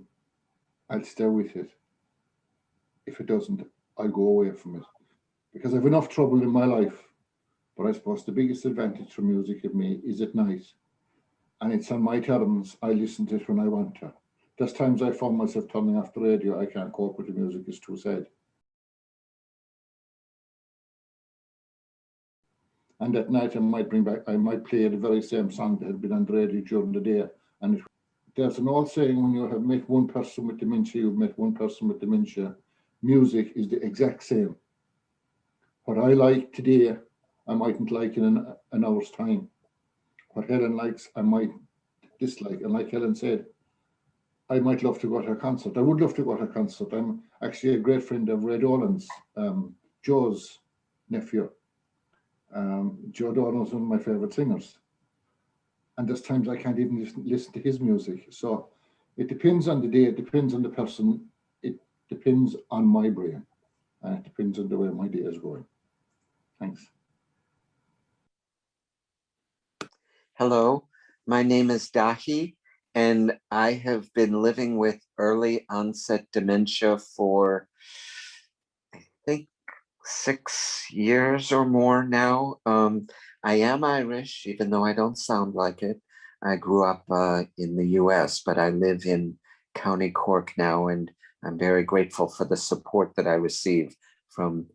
I'll stay with it. If it doesn't, I'll go away from it. Because I've enough trouble in my life. But I suppose the biggest advantage for music of me is at night. And it's on my terms. I listen to it when I want to. There's times I found myself turning off the radio. I can't cope with the music, it's too sad. And at night I might play the very same song that had been on the radio during the day. And there's an old saying, when you have met one person with dementia, you've met one person with dementia. Music is the exact same. What I like today, I mightn't like in an hour's time. What Helen likes, I might dislike. And like Helen said, I might love to go to a concert. I would love to go to a concert. I'm actually a great friend of Ray Dolan's, Joe's nephew. Joe Dolan's one of my favourite singers. And there's times I can't even listen to his music. So it depends on the day, it depends on the person, it depends on my brain, and it depends on the way my day is going. Thanks. Hello, my name is Dahi, and I have been living with early onset dementia for, I think, 6 years or more now. I am Irish, even though I don't sound like it. I grew up in the US, but I live in County Cork now, and I'm very grateful for the support that I receive from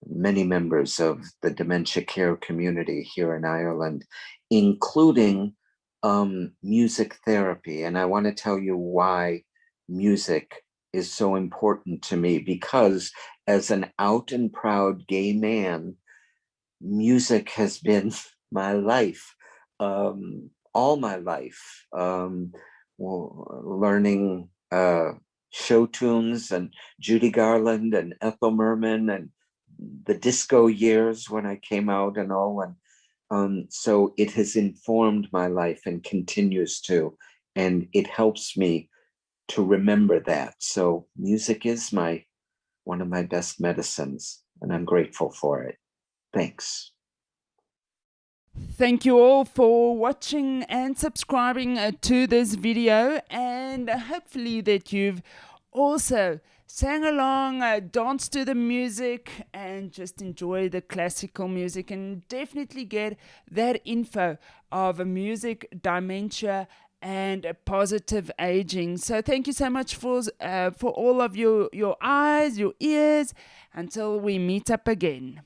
many members of the dementia care community here in Ireland, including music therapy. And I want to tell you why music is so important to me, because as an out and proud gay man, music has been my life, all my life, learning show tunes and Judy Garland and Ethel Merman and the disco years when I came out and all. And so it has informed my life and continues to, and it helps me to remember that. So music is one of my best medicines, and I'm grateful for it. Thanks. Thank you all for watching and subscribing to this video, and hopefully that you've also sang along, danced to the music, and just enjoy the classical music, and definitely get that info of music, dementia, and positive aging. So thank you so much for all of your eyes, your ears, until we meet up again.